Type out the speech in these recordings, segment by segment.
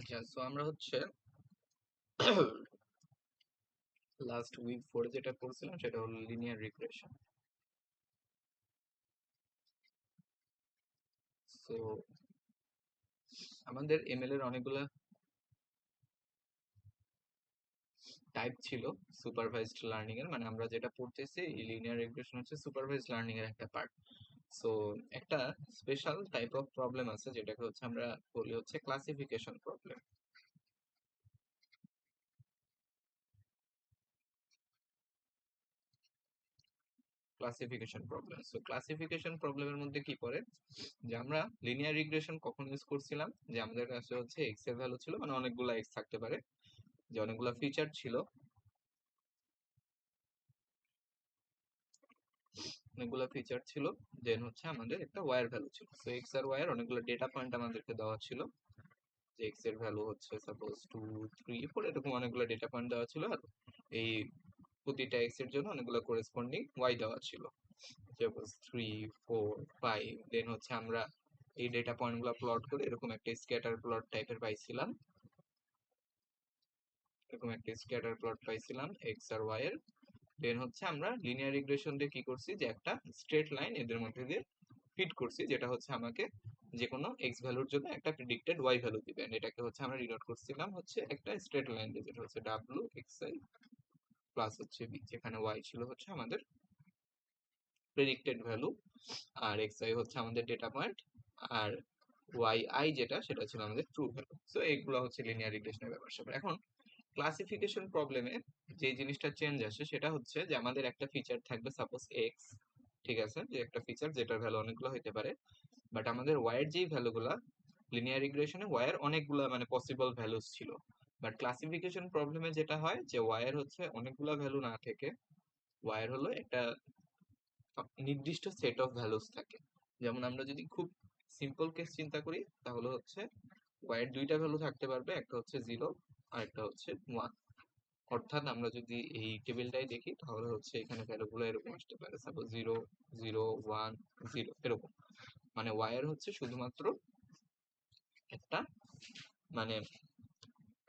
আচ্ছা, সো আমরা হচ্ছে লাস্ট উইক 4 যেটা পড়ছিলাম সেটা হলো লিনিয়ার রিগ্রেশন। সো আমাদের এমএল এর অনেকগুলা টাইপ ছিল সুপারভাইজড লার্নিং এর, মানে আমরা যেটা পড়তেছি এই লিনিয়ার রিগ্রেশন হচ্ছে সুপারভাইজড লার্নিং এর একটা পার্ট। সো একটা স্পেশাল টাইপ অফ প্রবলেম আছে যেটাকে হচ্ছে আমরা বলি হচ্ছে ক্লাসিফিকেশন প্রবলেম। সো ক্লাসিফিকেশন প্রবলেমের মধ্যে কি পড়ে, যে আমরা লিনিয়ার রিগ্রেশন কখন ইউজ করছিলাম, যে আমাদের কাছে হচ্ছে এক্স এর ভ্যালু ছিল, মানে অনেকগুলা এক্স থাকতে পারে, যে অনেকগুলা ফিচার ছিল, দেন হচ্ছে আমাদের একটা ওয়ার ভ্যালু ছিল। সো এক্স আর ওয়াই এর অনেকগুলো ডেটা পয়েন্ট আমাদেরকে দেওয়া ছিল, যে এক্স এর ভ্যালু হচ্ছে সাপোজ 2 3 4, এরকম অনেকগুলো ডেটা পয়েন্ট দেওয়া ছিল, আর এই প্রতিটা এক্স এর জন্য অনেকগুলো করেসপন্ডিং ওয়াই দেওয়া ছিল, সাপোজ 3 4 5। দেন হচ্ছে আমরা এই ডেটা পয়েন্ট গুলো প্লট করে এরকম একটা স্ক্যাটার প্লট পাইছিলাম এক্স আর ওয়াই এর। দেন হচ্ছে আমরা লিনিয়ার রিগ্রেশন দিয়ে কি করছি, যে একটা স্ট্রেট লাইন এদের মধ্যে দিয়ে ফিট করছি, যেটা হচ্ছে আমাকে যে কোনো এক্স ভ্যালুর জন্য একটা প্রেডিক্টেড ওয়াই ভ্যালু দিবে। এটাকে হচ্ছে আমরা ডিনোট করছিলাম হচ্ছে একটা স্ট্রেট লাইন দিয়ে, যেটা হচ্ছে ডাব্লিউ এক্স আই প্লাস হচ্ছে বি, যেখানে ওয়াই ছিল হচ্ছে আমাদের প্রেডিক্টেড ভ্যালু, আর এক্স আই হচ্ছে আমাদের ডেটা পয়েন্ট, আর ওয়াই আই যেটা সেটা ছিল আমাদের ট্রু ভ্যালু। সো এইগুলো হচ্ছে লিনিয়ার রিগ্রেশনের ব্যাপার স্যাপার। এখন ক্লাসিফিকেশন প্রবলেমে যে জিনিসটা চেঞ্জ আসে সেটা হচ্ছে যে আমাদের একটা ফিচার থাকবে সাপোজ এক্স, ঠিক আছে, যে একটা ফিচার যেটার ভ্যালু অনেকগুলো হতে পারে, বাট আমাদের ওয়াই এর যেই ভ্যালুগুলা লিনিয়ার রিগ্রেশনে ওয়াই এর অনেকগুলা মানে পসিবল ভ্যালুস ছিল, বাট ক্লাসিফিকেশন প্রবলেমে যেটা হয় যে ওয়াই এর হচ্ছে অনেকগুলা ভ্যালু না থেকে ওয়াই এর হলো একটা নির্দিষ্ট সেট অফ ভ্যালুস থাকে। যেমন আমরা যদি খুব সিম্পল কেস চিন্তা করি, তাহলে হচ্ছে ওয়াই এর দুইটা ভ্যালু থাকতে পারবে, একটা হচ্ছে 0 আর একটা হচ্ছে 1। অর্থাৎ আমরা যদি এই টেবিলটাই দেখি তাহলে হচ্ছে এখানে ভ্যালুগুলো এরকম আসতে পারে, সাপোজ 0 0 1 0 এরকম। মানে ওয়াই এর হচ্ছে শুধুমাত্র একটা মানে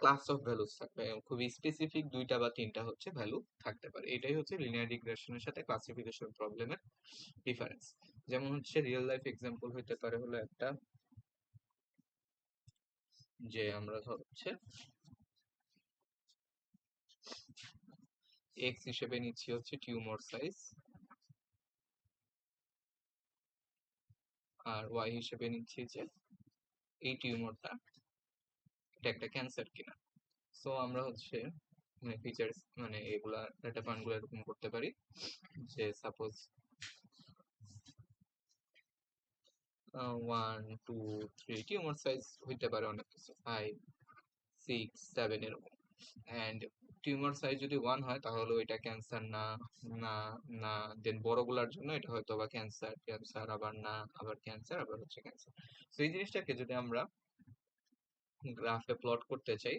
ক্লাস অফ ভ্যালুস থাকবে, খুবই স্পেসিফিক দুইটা বা তিনটা হচ্ছে ভ্যালু থাকতে পারে। এটাই হচ্ছে লিনিয়ার রিগ্রেশনের সাথে ক্লাসিফিকেশন প্রবলেমের ডিফারেন্স। যেমন হচ্ছে রিয়েল লাইফ এক্সাম্পল হইতে পারে হলো একটা, যে আমরা ধর হচ্ছে এক্স হিসেবে নিচ্ছি হচ্ছে টিউমার সাইজ, আর ওয়াই হিসেবে নিচ্ছি যে এই টিউমারটা এটা একটা ক্যান্সার কিনা। সো আমরা হচ্ছে মানে ফিচার্স মানে এগুলা ডাটা পয়েন্ট গুলো এরকম করতে পারি, যে সাপোজ 1 2 3 টিউমার সাইজ হইতে পারে অনেক কিছু, 5 6 7 এরকম। অ্যান্ড টিউমার সাইজ যদি 1 হয় তাহলে ওইটা ক্যান্সার না, না, না। দেন বড়গুলার জন্য এটা হয়তো বা ক্যান্সার, ক্যান্সার আবার না, আবার ক্যান্সার, আবার হচ্ছে ক্যান্সার। তো এই জিনিসটাকে যদি আমরা গ্রাফে প্লট করতে চাই,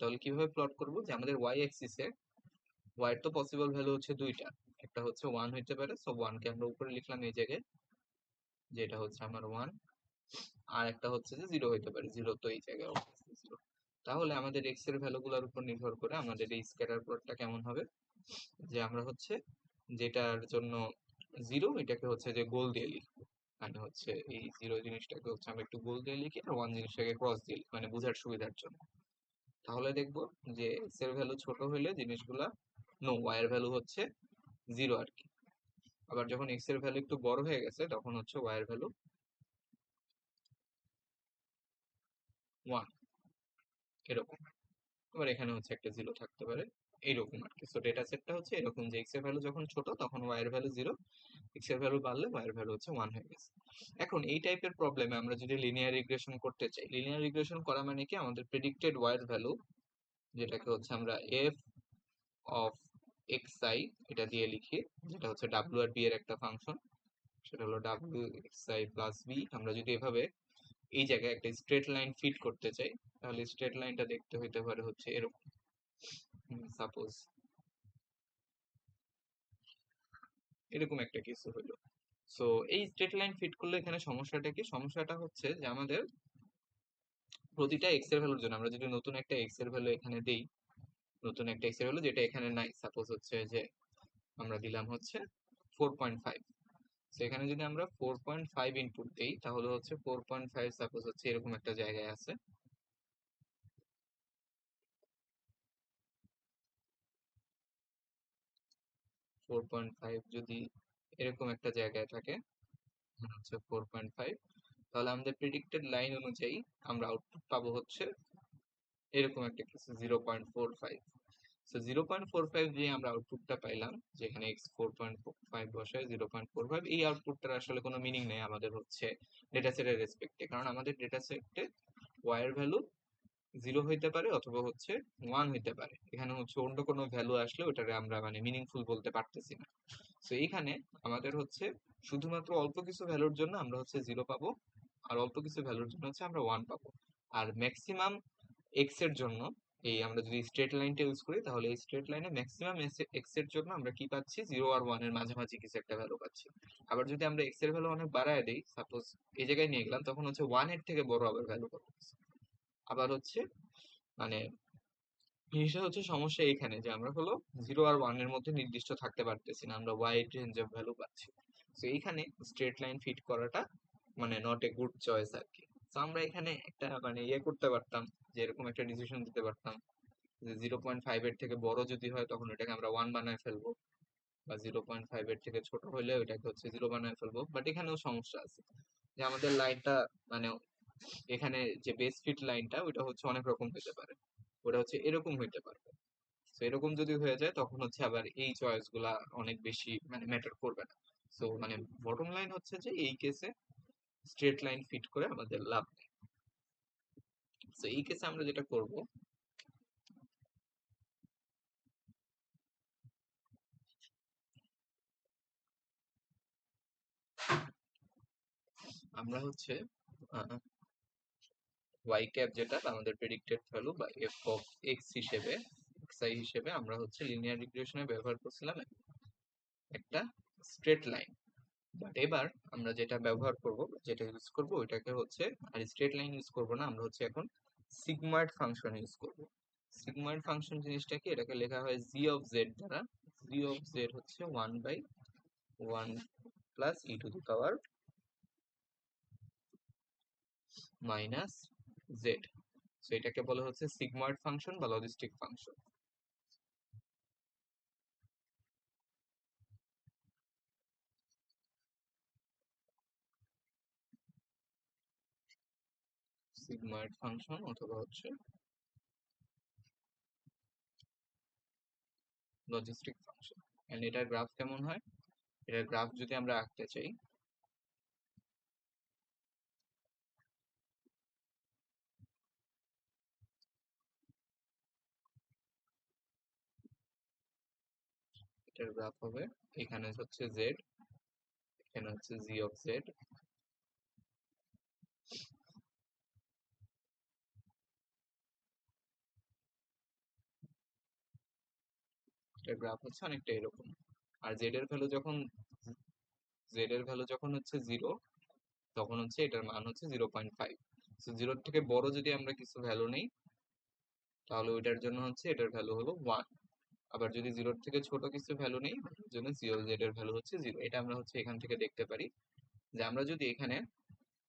তাহলে কিভাবে প্লট করব, যে আমাদের ওয়াই অ্যাক্সিসে ওয়াই এর তো পসিবল ভ্যালু হচ্ছে দুইটা, একটা হচ্ছে 1 হইতে পারে, সো 1 কে আমরা উপরে লিখলাম এই জায়গায়, যেটা হচ্ছে আমার 1। আর একটা হচ্ছে যে 0 হইতে পারে, 0 তো এই জায়গায় অবশ্যই 0। তাহলে আমাদের এক্স এর ভ্যালুগুলোর উপর নির্ভর করে আমাদের এই স্ক্যাটার প্লটটা কেমন হবে, যে আমরা হচ্ছে যেটার জন্য 0 এটাকে হচ্ছে যে গোল দিয়ে লিখবো, মানে হচ্ছে এই 0 জিনিসটাকে হচ্ছে আমরা একটু গোল দিয়ে লিখি, আর 1 জিনিসটাকে ক্রস দিয়ে লিখি, মানে বোঝার সুবিধার জন্য। তাহলে দেখবো যে এক্স এর ভ্যালু ছোট হইলে জিনিসগুলা নো, ওয়াই এর ভ্যালু হচ্ছে 0 আর কি। আবার যখন এক্স এর ভ্যালু একটু বড় হয়ে গেছে তখন হচ্ছে ওয়াই এর ভ্যালু 1 এরকম। আবার এখানে হচ্ছে একটা 0 থাকতে পারে, এইরকম আর কি। সো ডেটা সেটটা হচ্ছে এরকম, যে এক্স এর ভ্যালু যখন ছোট তখন ওয়াই এর ভ্যালু 0, এক্স এর ভ্যালু বাড়লে ওয়াই এর ভ্যালু হচ্ছে 1 হয়ে গেছে। এখন এই টাইপের প্রবলেমে আমরা যদি লিনিয়ার রিগ্রেশন করতে চাই, লিনিয়ার রিগ্রেশন করা মানে কি, আমাদের প্রেডিক্টেড ওয়াই এর ভ্যালু যেটাকে হচ্ছে আমরা এফ অফ এক্স আই এটা দিয়ে লিখি, যেটা হচ্ছে ডাব্লিউ আর বি এর একটা ফাংশন, সেটা হলো W X I plus B. আমরা যদি এভাবে এই জায়গায় একটা স্ট্রেট লাইন ফিট করতে চাই, তাহলে স্ট্রেট লাইনটা দেখতে হইতে পারে হচ্ছে এরকম, সাপোজ এরকম একটা কিছু হলো। সো এই স্ট্রেট লাইন ফিট করলে এখানে সমস্যাটা কি, সমস্যাটা হচ্ছে যে আমাদের প্রতিটা এক্স এর ভ্যালুর জন্য আমরা যদি নতুন একটা এক্স এর ভ্যালু এখানে দেই, নতুন একটা এক্স এর ভ্যালু যেটা এখানে নাই, সাপোজ হচ্ছে যে আমরা দিলাম হচ্ছে 4.5। তো এখানে যদি আমরা 4.5 ইনপুট দেই তাহলে হচ্ছে 4.5 সাপোজ হচ্ছে এরকম একটা জায়গায় আছে। 4.5 যদি এরকম একটা জায়গায় থাকে, হচ্ছে 4.5, তাহলে আমাদের প্রেডিক্টেড লাইন অনুযায়ী আমরা আউটপুট পাবো হচ্ছে এরকম একটা কিছু 0.45। সো 0.45 যে আমরা আউটপুটটা পাইলাম, যেখানে এক্স 4.5 বসায় 0.45, এই আউটপুটটার আসলে কোনো মিনিং নেই আমাদের হচ্ছে ডেটা সেটের রেসপেক্টে, কারণ আমাদের ডেটা সেটে ওয়াই এর ভ্যালু 0 হইতে পারে অথবা হচ্ছে 1 হইতে পারে। এখানে হচ্ছে অন্য কোনো ভ্যালু আসলে ওটারে আমরা মানে মিনিংফুল বলতে পারতেছি না। তো এইখানে আমাদের হচ্ছে শুধুমাত্র অল্প কিছু ভ্যালুর জন্য আমরা হচ্ছে 0 পাবো, আর অল্প কিছু ভ্যালুর জন্য হচ্ছে আমরা 1 পাবো। আর ম্যাক্সিমাম এক্স এর জন্য, এই আমরা যদি স্ট্রেট লাইনটা ইউজ করি তাহলে এই স্ট্রেট লাইনে ম্যাক্সিমাম এক্স এর জন্য আমরা কি পাচ্ছি, 0 আর 1 এর মাঝামাঝি কিছু একটা ভ্যালু পাচ্ছি। আবার যদি আমরা এক্স এর ভ্যালু অনেক বাড়ায় দিই, সাপোজ এই জায়গায় নিয়ে গেলাম, তখন হচ্ছে 1 এর থেকে বড় আবার ভ্যালু পাবো। আবার হচ্ছে মানে জিনিসটা হচ্ছে সমস্যা এখানে যে আমরা হলো 0 আর 1 এর মধ্যে নির্দিষ্ট থাকতে পারতেছি না, আমরা ওয়াইড রেঞ্জ অফ ভ্যালু পাচ্ছি। তো এইখানে স্ট্রেট লাইন ফিট করাটা মানে নট এ গুড চয়েস আর কি। তো আমরা এখানে একটা মানে ইয়ে করতে পারতাম, যে এরকম একটা ডিসিশন দিতে পারতাম যে 0.5 এর থেকে বড় যদি হয় তখন ওটাকে আমরা 1 বানায় ফেলবো, বা 0.5 এর থেকে ছোট হলে ওটাকে হচ্ছে 0 বানায় ফেলবো। বাট এখানেও সমস্যা আছে যে আমাদের লাইনটা মানে এখানে যে বেস ফিট লাইনটা ওইটা হচ্ছে অনেক রকম হতে পারে, ওটা হচ্ছে এরকম হইতে পারে। তো এরকম যদি হয়ে যায় তখন হচ্ছে আবার এই চয়েস গুলা অনেক বেশি মানে ম্যাটার করবে না। সো মানে বটম লাইন হচ্ছে যে এই কেসে স্ট্রেট লাইন ফিট করে আমাদের লাভ নেই। তো এই কেসে আমরা যেটা করব, আমরা হচ্ছে ওয়াই ক্যাপ যেটা আমাদের প্রেডিক্টেড ভ্যালু বা এফ অফ এক্স হিসেবে, এক্সআই হিসেবে আমরা হচ্ছে লিনিয়ার রিগ্রেশনে ব্যবহার করছিলাম একটা স্ট্রেট লাইন। বাট এবার আমরা যেটা ব্যবহার করব, যেটা ইউজ করব ওইটাকে হচ্ছে আর স্ট্রেট লাইন ইউজ করব না, আমরা হচ্ছে এখন সিগময়েড ফাংশন ইউজ করব। সিগময়েড ফাংশন জিনিসটা কি, এটাকে লেখা হয় জি অফ জেড দ্বারা। জি অফ জেড হচ্ছে 1/1 plus e to the power minus Z. So এটাকে বলা হচ্ছে সিগময়েড ফাংশন বা লজিস্টিক ফাংশন। সিগময়েড ফাংশন অথবা হচ্ছে লজিস্টিক ফাংশন। এন্ড এটার গ্রাফ কেমন হয়, এটার গ্রাফ যদি আমরা আঁকতে চাই, এটার গ্রাফ হবে এখানে হচ্ছে জেড, এখানে হচ্ছে জি অফ জেড, এটার গ্রাফ হচ্ছে অনেকটা এরকম। আর জেড এর ভ্যালু যখন হচ্ছে 0, তখন হচ্ছে এটার মান হচ্ছে 0.5। সো 0 থেকে বড় যদি আমরা কিছু ভ্যালু নেই তাহলে ওইটার জন্য হচ্ছে এটার ভ্যালু হলো 1। আবার যদি 0 থেকে ছোট কিছু ভ্যালু নেই ওটার জন্য জি অফ জেড এর ভ্যালু হচ্ছে 0। এটা আমরা হচ্ছে এখান থেকে দেখতে পারি যে আমরা যদি এখানে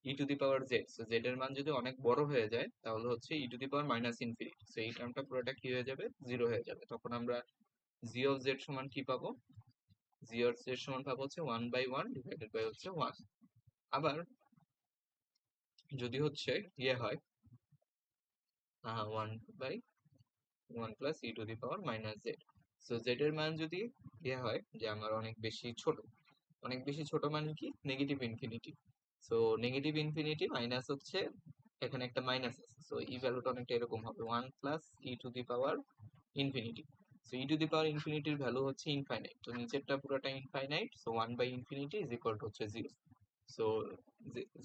e to the power z, so z এর মান যদি অনেক বড় হয়ে যায় তাহলে হচ্ছে e to the power minus infinity, so এই টার্মটা পুরোটা কি হয়ে যাবে, 0 হয়ে যাবে। তখন আমরা জি অফ জেড সমান কি পাবো, জি অফ জেড সমান পাবো হচ্ছে 1/1 ডিভাইডেড বাই হচ্ছে 1। আবার যদি হচ্ছে ইয়ে হয় 1/1 plus e to the power minus Z. So z এর মান যদি ইয়ে হয় যে আমার অনেক বেশি ছোট, অনেক বেশি ছোট মানে কি, negative infinity. So negative infinity minus হচ্ছে এখানে একটা মাইনাস আছে, সো ই ভ্যালুটা অনেকটা এরকম হবে 1 plus e to the power infinity. So e to the power ইনফিনিটির ভ্যালু হচ্ছে ইনফাইনাইট, তো নিচেরটা পুরোটা ইনফাইনাইট, সো 1/ইনফিনিটি ইজ ইকুয়াল টু হচ্ছে 0। সো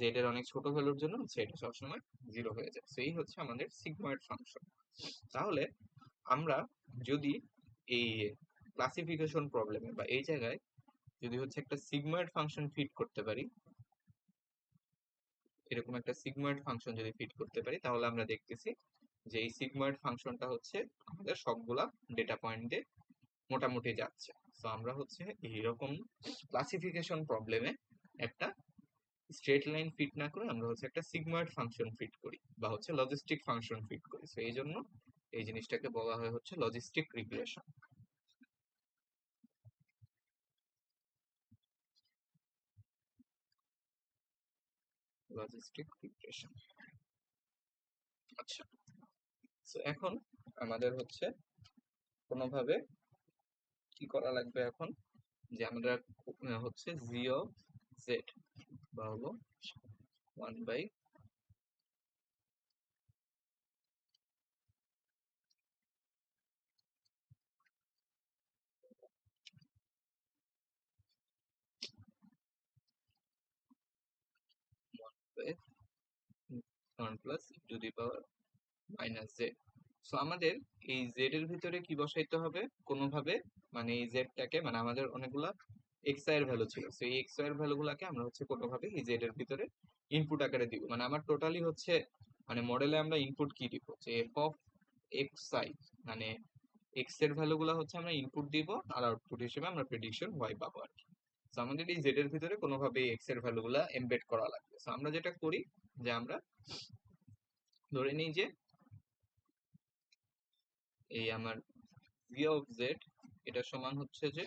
জেড এর অনেক ছোট ভ্যালুর জন্য হচ্ছে এটা সবসময় 0 হয়ে যায়। সো এই হচ্ছে আমাদের সিগময়েড ফাংশন। তাহলে আমরা যদি এই ক্লাসিফিকেশন প্রবলেমে বা এই জায়গায় যদি হচ্ছে একটা সিগময়েড ফাংশন ফিট করতে পারি, এরকম একটা সিগময়েড ফাংশন যদি ফিট করতে পারি, তাহলে আমরা দেখতেছি যে এই সিগময়েড ফাংশনটা হচ্ছে আমাদের সবগুলা ডেটা পয়েন্টে মোটামুটি যাচ্ছে। তো আমরা হচ্ছে এইরকম ক্লাসিফিকেশন প্রবলেমে একটা স্ট্রেট লাইন ফিট না করে আমরা হচ্ছে একটা সিগময়েড ফাংশন ফিট করি বা হচ্ছে লজিস্টিক ফাংশন ফিট করি। তো এই জন্য এই জিনিসটাকে বলা হয় হচ্ছে লজিস্টিক রিগ্রেশন। Logistic regression. আচ্ছা, তো এখন আমাদের হচ্ছে কোনোভাবে কি করা লাগবে এখন, যে আমরা হচ্ছে জি অফ জেড বা হলো 1 bye bye 1 plus e two the power minus Z. So আমাদের এই জেড এর ভিতরে কি বসাইতে হবে কোনোভাবে, মানে এই জেডটাকে, মানে আমাদের অনেকগুলা এক্স আই এর ভ্যালু ছিল, সেই এক্স আই এর ভ্যালু গুলাকে আমরা হচ্ছে কোনোভাবে এই জেড এর ভিতরে ইনপুট আকারে দিব। মানে আমার টোটালি হচ্ছে, মানে মডেলে আমরা ইনপুট কি দিব, যে এফ অফ এক্স আই, মানে এক্স এর ভ্যালু গুলা হচ্ছে আমরা ইনপুট দিব আর আউটপুট হিসেবে আমরা প্রেডিকশন ওয়াই পাবো আর কি। তো আমাদের এই জেড এর ভিতরে কোনোভাবে এক্স এর ভ্যালু গুলা এমবেড করা লাগবে। তো আমরা যেটা করি, যে আমরা ধরে নিই যে এই আমার ভি অফ জেড এটা সমান হচ্ছে যে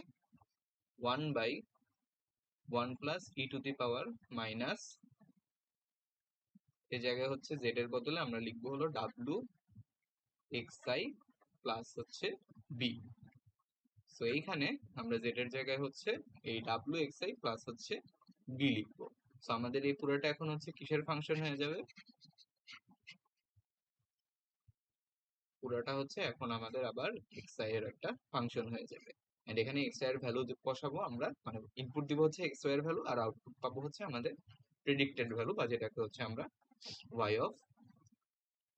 1/1 plus e two the power minus, এই জায়গায় হচ্ছে জেড এর বদলে আমরা লিখবো হলো ডাব্লু এক্স আই প্লাস হচ্ছে বি। তো এইখানে আমরা জেড এর জায়গায় হচ্ছে এই ডাব্লু এক্স আই প্লাস হচ্ছে বি লিখবো। তো আমাদের এই পুরোটা এখন হচ্ছে কিসের ফাংশন হয়ে যাবে, পুরোটা হচ্ছে এখন আমাদের আবার এক্স আই এর একটা ফাংশন হয়ে যাবে। এন্ড এখানে এক্স আই এর ভ্যালু বসাবো আমরা, মানে ইনপুট দিব হচ্ছে এক্স ওয়াই এর ভ্যালু আর আউটপুট পাবো হচ্ছে আমাদের প্রেডিক্টেড ভ্যালু, বা যেটাকে হচ্ছে আমরা ওয়াই অফ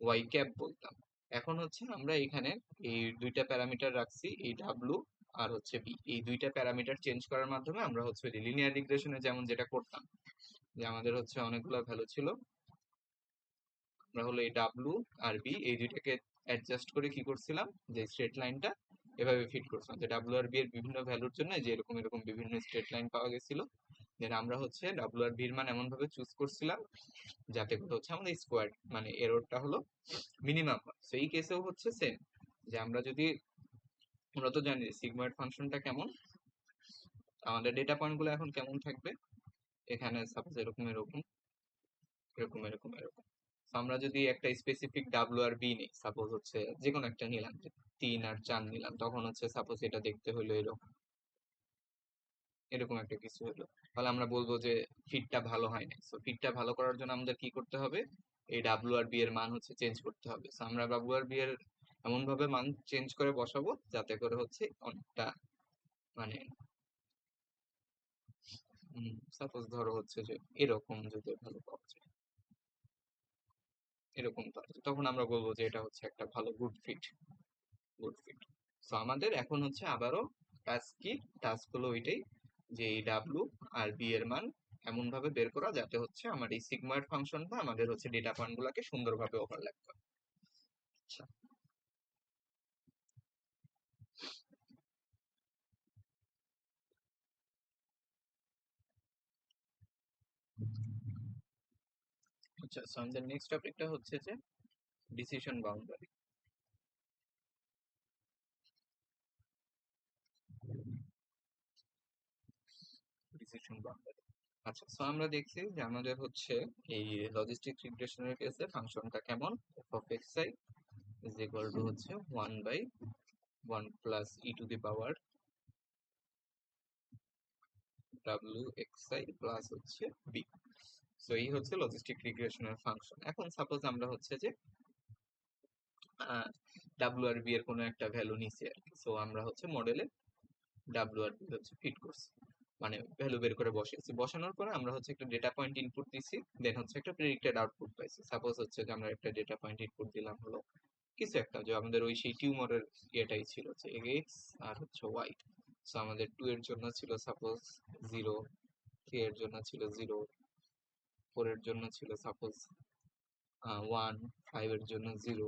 ওয়াই ক্যাপ বলতাম। এখন হচ্ছে আমরা এখানে এই দুইটা প্যারামিটার রাখছি, এই ডাব্লু আর হচ্ছে বি, এই দুইটা প্যারামিটার চেঞ্জ করার মাধ্যমে আমরা হচ্ছে লিনিয়ার রিগ্রেশনে যেমন যেটা করতাম, যে আমাদের হচ্ছে অনেকগুলো ভ্যালু ছিল, আমরা হলো এই ডাব্লু আর বি এই দুইটাকে অ্যাডজাস্ট করে কি করছিলাম, যে স্ট্রেট লাইনটা এভাবে ফিট করছিলাম, যে ডাব্লু আর বি এর বিভিন্ন ভ্যালুর জন্য যে এরকম এরকম বিভিন্ন স্ট্রেট লাইন পাওয়া গেছিল। দেন আমরা হচ্ছে ডাব্লু আর বি এর মান এমন ভাবে চুজ করছিলাম যাতে করে হচ্ছে আমাদের স্কোয়ার, মানে এররটা হলো মিনিমাম হয়। তো এই কেসেও হচ্ছে সেম, যে আমরা যদি, আমরা তো জানি সিগময়েড ফাংশনটা কেমন, আমাদের ডেটা পয়েন্ট গুলো এখন কেমন থাকবে, এখানে সাপোজ এরকম এরকম এরকম এরকম এরকম। তো আমরা যদি একটা স্পেসিফিক ডাব্লিউ আর বি নেই, সাপোজ হচ্ছে যে কোনো একটা নিলাম, যে 3 আর 4 নিলাম, তখন হচ্ছে সাপোজ এটা দেখতে হলো এরকম এরকম একটা কিছু হলো, তাহলে আমরা বলবো যে ফিটটা ভালো হয় না। তো ফিটটা ভালো করার জন্য আমাদের কি করতে হবে, এই ডাব্লিউ আর বি এর মান হচ্ছে চেঞ্জ করতে হবে। তো আমরা ডাব্লিউ আর বি এর এমন ভাবে মান চেঞ্জ করে বসাবো যাতে করে হচ্ছে অনেকটা, মানে সাপোজ ধরো হচ্ছে যে এরকম যদি ভালো পাওয়া যায়, এরকম পাওয়া যায়, তখন আমরা বলবো যে এটা হচ্ছে একটা ভালো গুড ফিট, গুড ফিট। তো আমাদের এখন হচ্ছে আবারও টাস্ক কি, টাস্ক হলো ওইটাই, যে এই ডাব্লু আর বি এর মান এমন ভাবে বের করা যাতে হচ্ছে আমার এই সিগময়েড ফাংশনটা আমাদের হচ্ছে ডেটা পয়েন্ট গুলাকে সুন্দরভাবে ওভারল্যাপ করে। আচ্ছা, আচ্ছা, সো আমাদের নেক্সট টপিকটা হচ্ছে যে ডিসিশন বাউন্ডারি। Decision boundary. আচ্ছা, সো আমরা দেখছি যে আমাদের হচ্ছে এই লজিস্টিক রিগ্রেশনের কেসে ফাংশনটা কেমন, F of x I is equal to হচ্ছে 1/1 plus e two the power W X I plus হচ্ছে বি। সো এই হচ্ছে লজিস্টিক রিগ্রেশনের ফাংশন। এখন সাপোজ আমরা হচ্ছে যে ডাব্লিউ আর বি এর কোনো একটা ভ্যালু নিছি আর কি, সো আমরা হচ্ছে মডেলে ডাব্লিউ আর বি হচ্ছে ফিট করছি, মানে ভ্যালু বের করে বসিয়েছি, বসানোর পরে আমরা হচ্ছে একটা ডেটা পয়েন্ট ইনপুট দিছি, দেন হচ্ছে একটা প্রেডিক্টেড আউটপুট পাইছি। সাপোজ হচ্ছে যে আমরা একটা ডেটা পয়েন্ট ইনপুট দিলাম হলো কিছু একটা, যে আমাদের ওই সেই টিউমারের ইয়েটাই ছিল যে এক্স আর হচ্ছে ওয়াই। সো আমাদের 2 এর জন্য ছিল সাপোজ 0, 3 এর জন্য ছিল 0, 4 এর জন্য ছিল সাপোজ 1, 5 এর জন্য 0,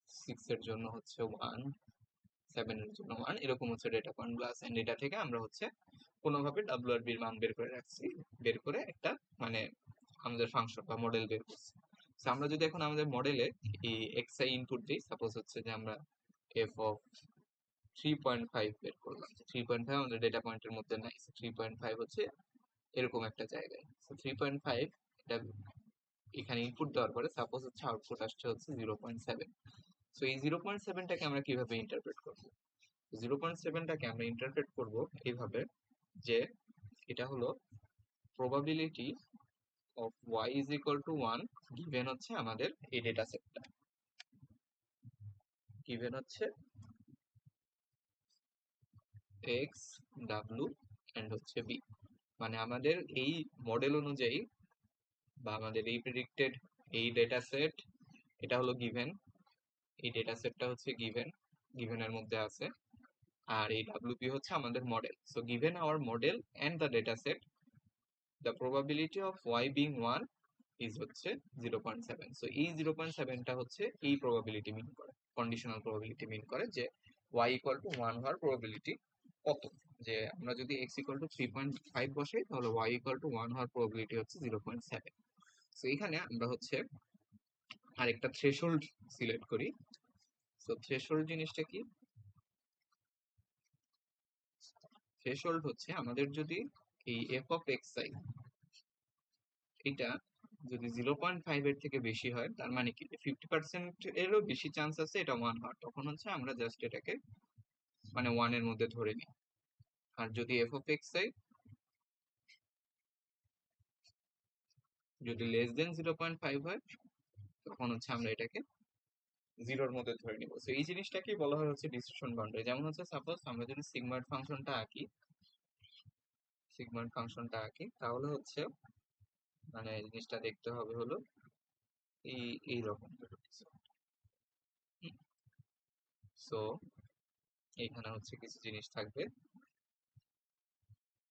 6 এর জন্য হচ্ছে 1, 7 এর জন্য 1, এরকম হচ্ছে ডেটা পয়েন্ট গুলো আছে। এটা থেকে আমরা হচ্ছে কোনোভাবে ডাব্লিউআরবি এর মান বের করে রাখছি, বের করে একটা মানে আমাদের ফাংশন বা মডেল বের করছি। তো আমরা যদি এখন আমাদের মডেলে এই xi ইনপুট দিই, সাপোজ হচ্ছে যে আমরা f অফ 3.5 বের করলাম। 3.5 আমাদের ডেটা পয়েন্টের মধ্যে নাই, 3.5 হচ্ছে এরকম একটা জায়গায়। 3.5 এটা এখানে ইনপুট দেওয়ার পরে সাপোজ হচ্ছে আউটপুট আসছে হচ্ছে 0.7। সো এই 0.7টাকে আমরা কিভাবে ইন্টারপ্রেট করবো? 0.7টাকে আমরা ইন্টারপ্রেট করব এইভাবে যে এটা হলো probability of y is equal to 1 given হচ্ছে আমাদের এই ডেটা সেটটা, গিভেন হচ্ছে x, w এন্ড হচ্ছে b। মানে আমাদের এই মডেল অনুযায়ী বা আমাদের এই প্রেডিক্টেড এই ডেটা সেট, এটা হলো গিভেন, এই ডেটা সেটটা হচ্ছে গিভেন, গিভেনের মধ্যে আছে, আর এই wp হচ্ছে আমাদের model. So given our model and the data set, the probability of y being 1 is হচ্ছে 0.7। সো এই 0.7টা হচ্ছে এই প্রবাবিলিটি মিন করে, কন্ডিশনাল প্রবাবিলিটি মিন করে যে y ইকুয়াল টু 1 হওয়ার প্রবাবিলিটি কত। যে আমরা যদি x ইকুয়াল টু 3.5 বসাই তাহলে y ইকুয়াল টু 1 হওয়ার প্রবাবিলিটি হচ্ছে 0.7। সো এখানে আমরা হচ্ছে আরেকটা থ্রেশহোল্ড সিলেক্ট করি। সো থ্রেশহোল্ড জিনিসটা কি? থ্রেশহোল্ড হচ্ছে আমাদের যদি এই f অফ xi এটা যদি 0.5 এর থেকে বেশি হয়, তার মানে কি 50% এরও বেশি চান্স আছে এটা 1 হওয়ার, তখন হচ্ছে আমরা জাস্ট এটাকে মানে 1 এর মধ্যে ধরে নিই। আর যদি f অফ xi যদি লেস দেন 0.5 হয়, তখন হচ্ছে আমরা এটাকে 0 এর মধ্যে ধরে নিব। সো এই জিনিসটাকে বলা হয় হচ্ছে ডিসিশন বাউন্ডারি। যেমন হচ্ছে সাপোজ আমরা যদি সিগময়েড ফাংশনটা আঁকি, সিগময়েড ফাংশনটা আঁকি তাহলে হচ্ছে মানে জিনিসটা দেখতে হবে হলো এইরকম। সো এইখানে হচ্ছে কিছু জিনিস থাকবে,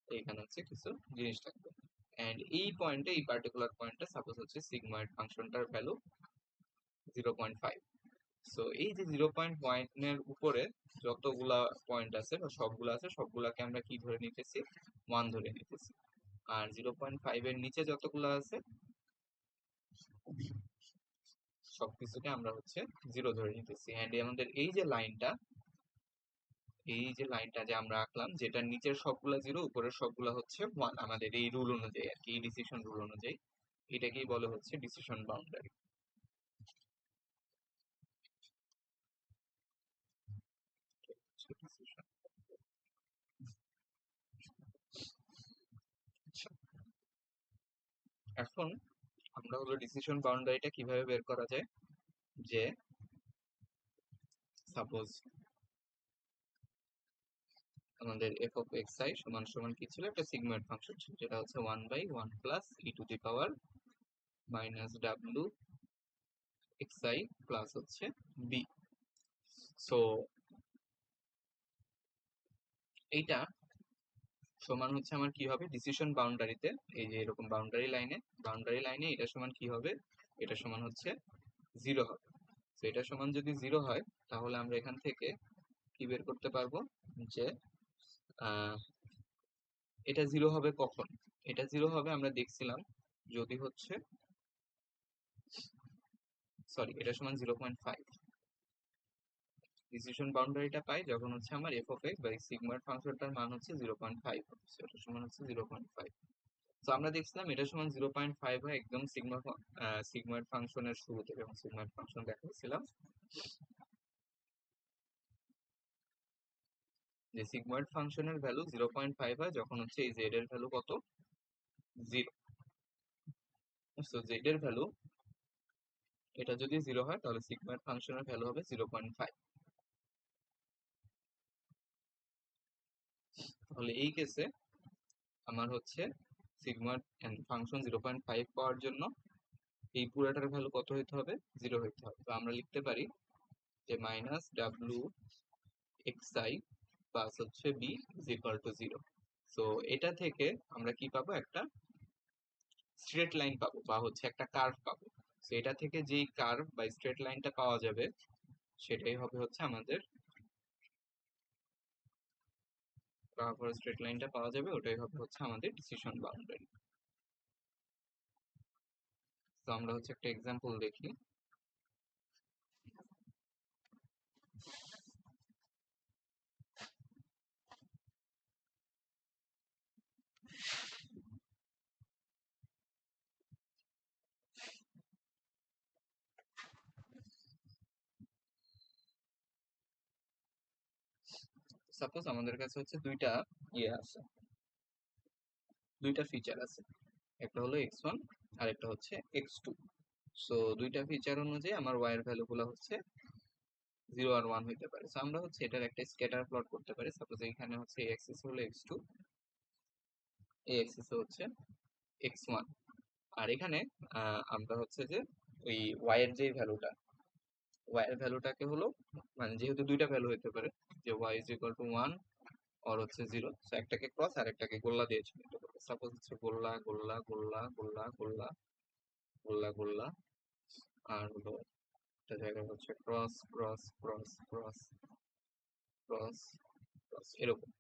এইখানে হচ্ছে কিছু জিনিস থাকবে, এন্ড এই পয়েন্টে, এই পার্টিকুলার পয়েন্টে সাপোজ হচ্ছে সিগময়েড ফাংশনটার ভ্যালু 0.5। সো এই যে 0.1 এর উপরে যতগুলা পয়েন্ট আছে বা সবগুলা আছে, সবগুলাকে আমরা কি ধরে নিতেছি? 1 ধরে নিতেছি। আর 0.5 এর নিচে যতগুলো আছে সবকিছুকে আমরা হচ্ছে 0 ধরে নিতেছি। এন্ড আমাদের এই যে লাইনটা, এই যে লাইনটা যে আমরা আঁকলাম, যেটা নিচের সবগুলা 0, উপরের সবগুলা হচ্ছে 1, আমাদের এই রুল অনুযায়ী আর কি, এই ডিসিশন রুল অনুযায়ী এটাকেই বলে হচ্ছে ডিসিশন বাউন্ডারি। এখন আমরা হলো ডিসিশন বাউন্ডারিটা কিভাবে বের করা যায়, যে সাপোজ আমাদের f অফ xi সমান সমান কি ছিল? একটা সিগময়েড ফাংশন ছিল, যেটা হচ্ছে 1/1 plus e two the power minus w xi plus হচ্ছে b। সো এইটা সমান হচ্ছে আমার কি হবে ডিসিশন বাউন্ডারিতে, এই যে এরকম বাউন্ডারি লাইনে এটা সমান কি হবে? এটা সমান হচ্ছে 0 হবে। তো এটা সমান যদি 0 হয়, তাহলে আমরা এখান থেকে কি বের করতে পারবো যে আহ এটা 0 হবে কখন? এটা 0 হবে আমরা দেখছিলাম যদি হচ্ছে, সরি, এটা সমান 0.5। ডিসিশন বাউন্ডারিটা পাই যখন হচ্ছে আমার f অফ x বা সিগময়েড ফাংশনটার মান হচ্ছে 0.5, এটা সমান হচ্ছে 0.5। তো আমরা দেখছিলাম এটা সমান 0.5 হয় একদম সিগময়েড ফাংশনের শুরুতে, যখন সিগময়েড ফাংশন দেখাচ্ছিলাম, যে সিগময়েড ফাংশনের ভ্যালু 0.5 হয় যখন হচ্ছে এই z এর ভ্যালু কত? 0। সো z এর ভ্যালু এটা যদি 0 হয় তাহলে সিগময়েড ফাংশনের ভ্যালু হবে 0.5। তাহলে এই কেসে আমার হচ্ছে সিগময়েড ফাংশন 0.5 পাওয়ার জন্য এই পুরোটার ভ্যালু কত হইতে হবে? 0 হইতে হবে। তো আমরা লিখতে পারি যে মাইনাস ডাব্লু xi প্লাস হচ্ছে b is equal to 0। So এটা থেকে আমরা কি পাবো? একটা স্ট্রেট লাইন পাবো বা হচ্ছে একটা কার্ভ পাবো। তো এটা থেকে যেই কার্ভ বা স্ট্রেট লাইনটা পাওয়া যাবে সেটাই হবে হচ্ছে আমাদের স্ট্রেট লাইনটা পাওয়া যাবে, ওটাই হবে হচ্ছে আমাদের ডিসিশন বাউন্ডারি। তো আমরা হচ্ছে একটা এক্সাম্পল দেখি। সাপোজ আমাদের কাছে হচ্ছে দুইটা ইয়ে আছে, দুইটা ফিচার আছে, একটা হলো x1 আর একটা হচ্ছে x2। সো দুইটা ফিচার অনুযায়ী আমার y এর ভ্যালু গুলো হচ্ছে 0 আর 1 হইতে পারে। সো আমরা হচ্ছে এটার একটা স্ক্যাটার প্লট করতে পারি। সাপোজ এখানে হচ্ছে এই অ্যাক্সিস হলো x2, এই অ্যাক্সিস হচ্ছে x1, আর এখানে আমরা হচ্ছে যে ওই y এর যে ভ্যালুটা, y এর ভ্যালুটাকে হলো, মানে যেহেতু দুইটা ভ্যালু হইতে পারে, যে y ইজ ইকুয়াল টু 1 আর হচ্ছে 0, সো একটাকে ক্রস আর একটাকে গোল্লা দিয়ে চিহ্নিত করবো। সাপোজ হচ্ছে গোল্লা গোল্লা গোল্লা গোল্লা গোল্লা গোল্লা গোল্লা, আর হলো একটা জায়গায় হচ্ছে cross cross cross cross cross cross, এরকম।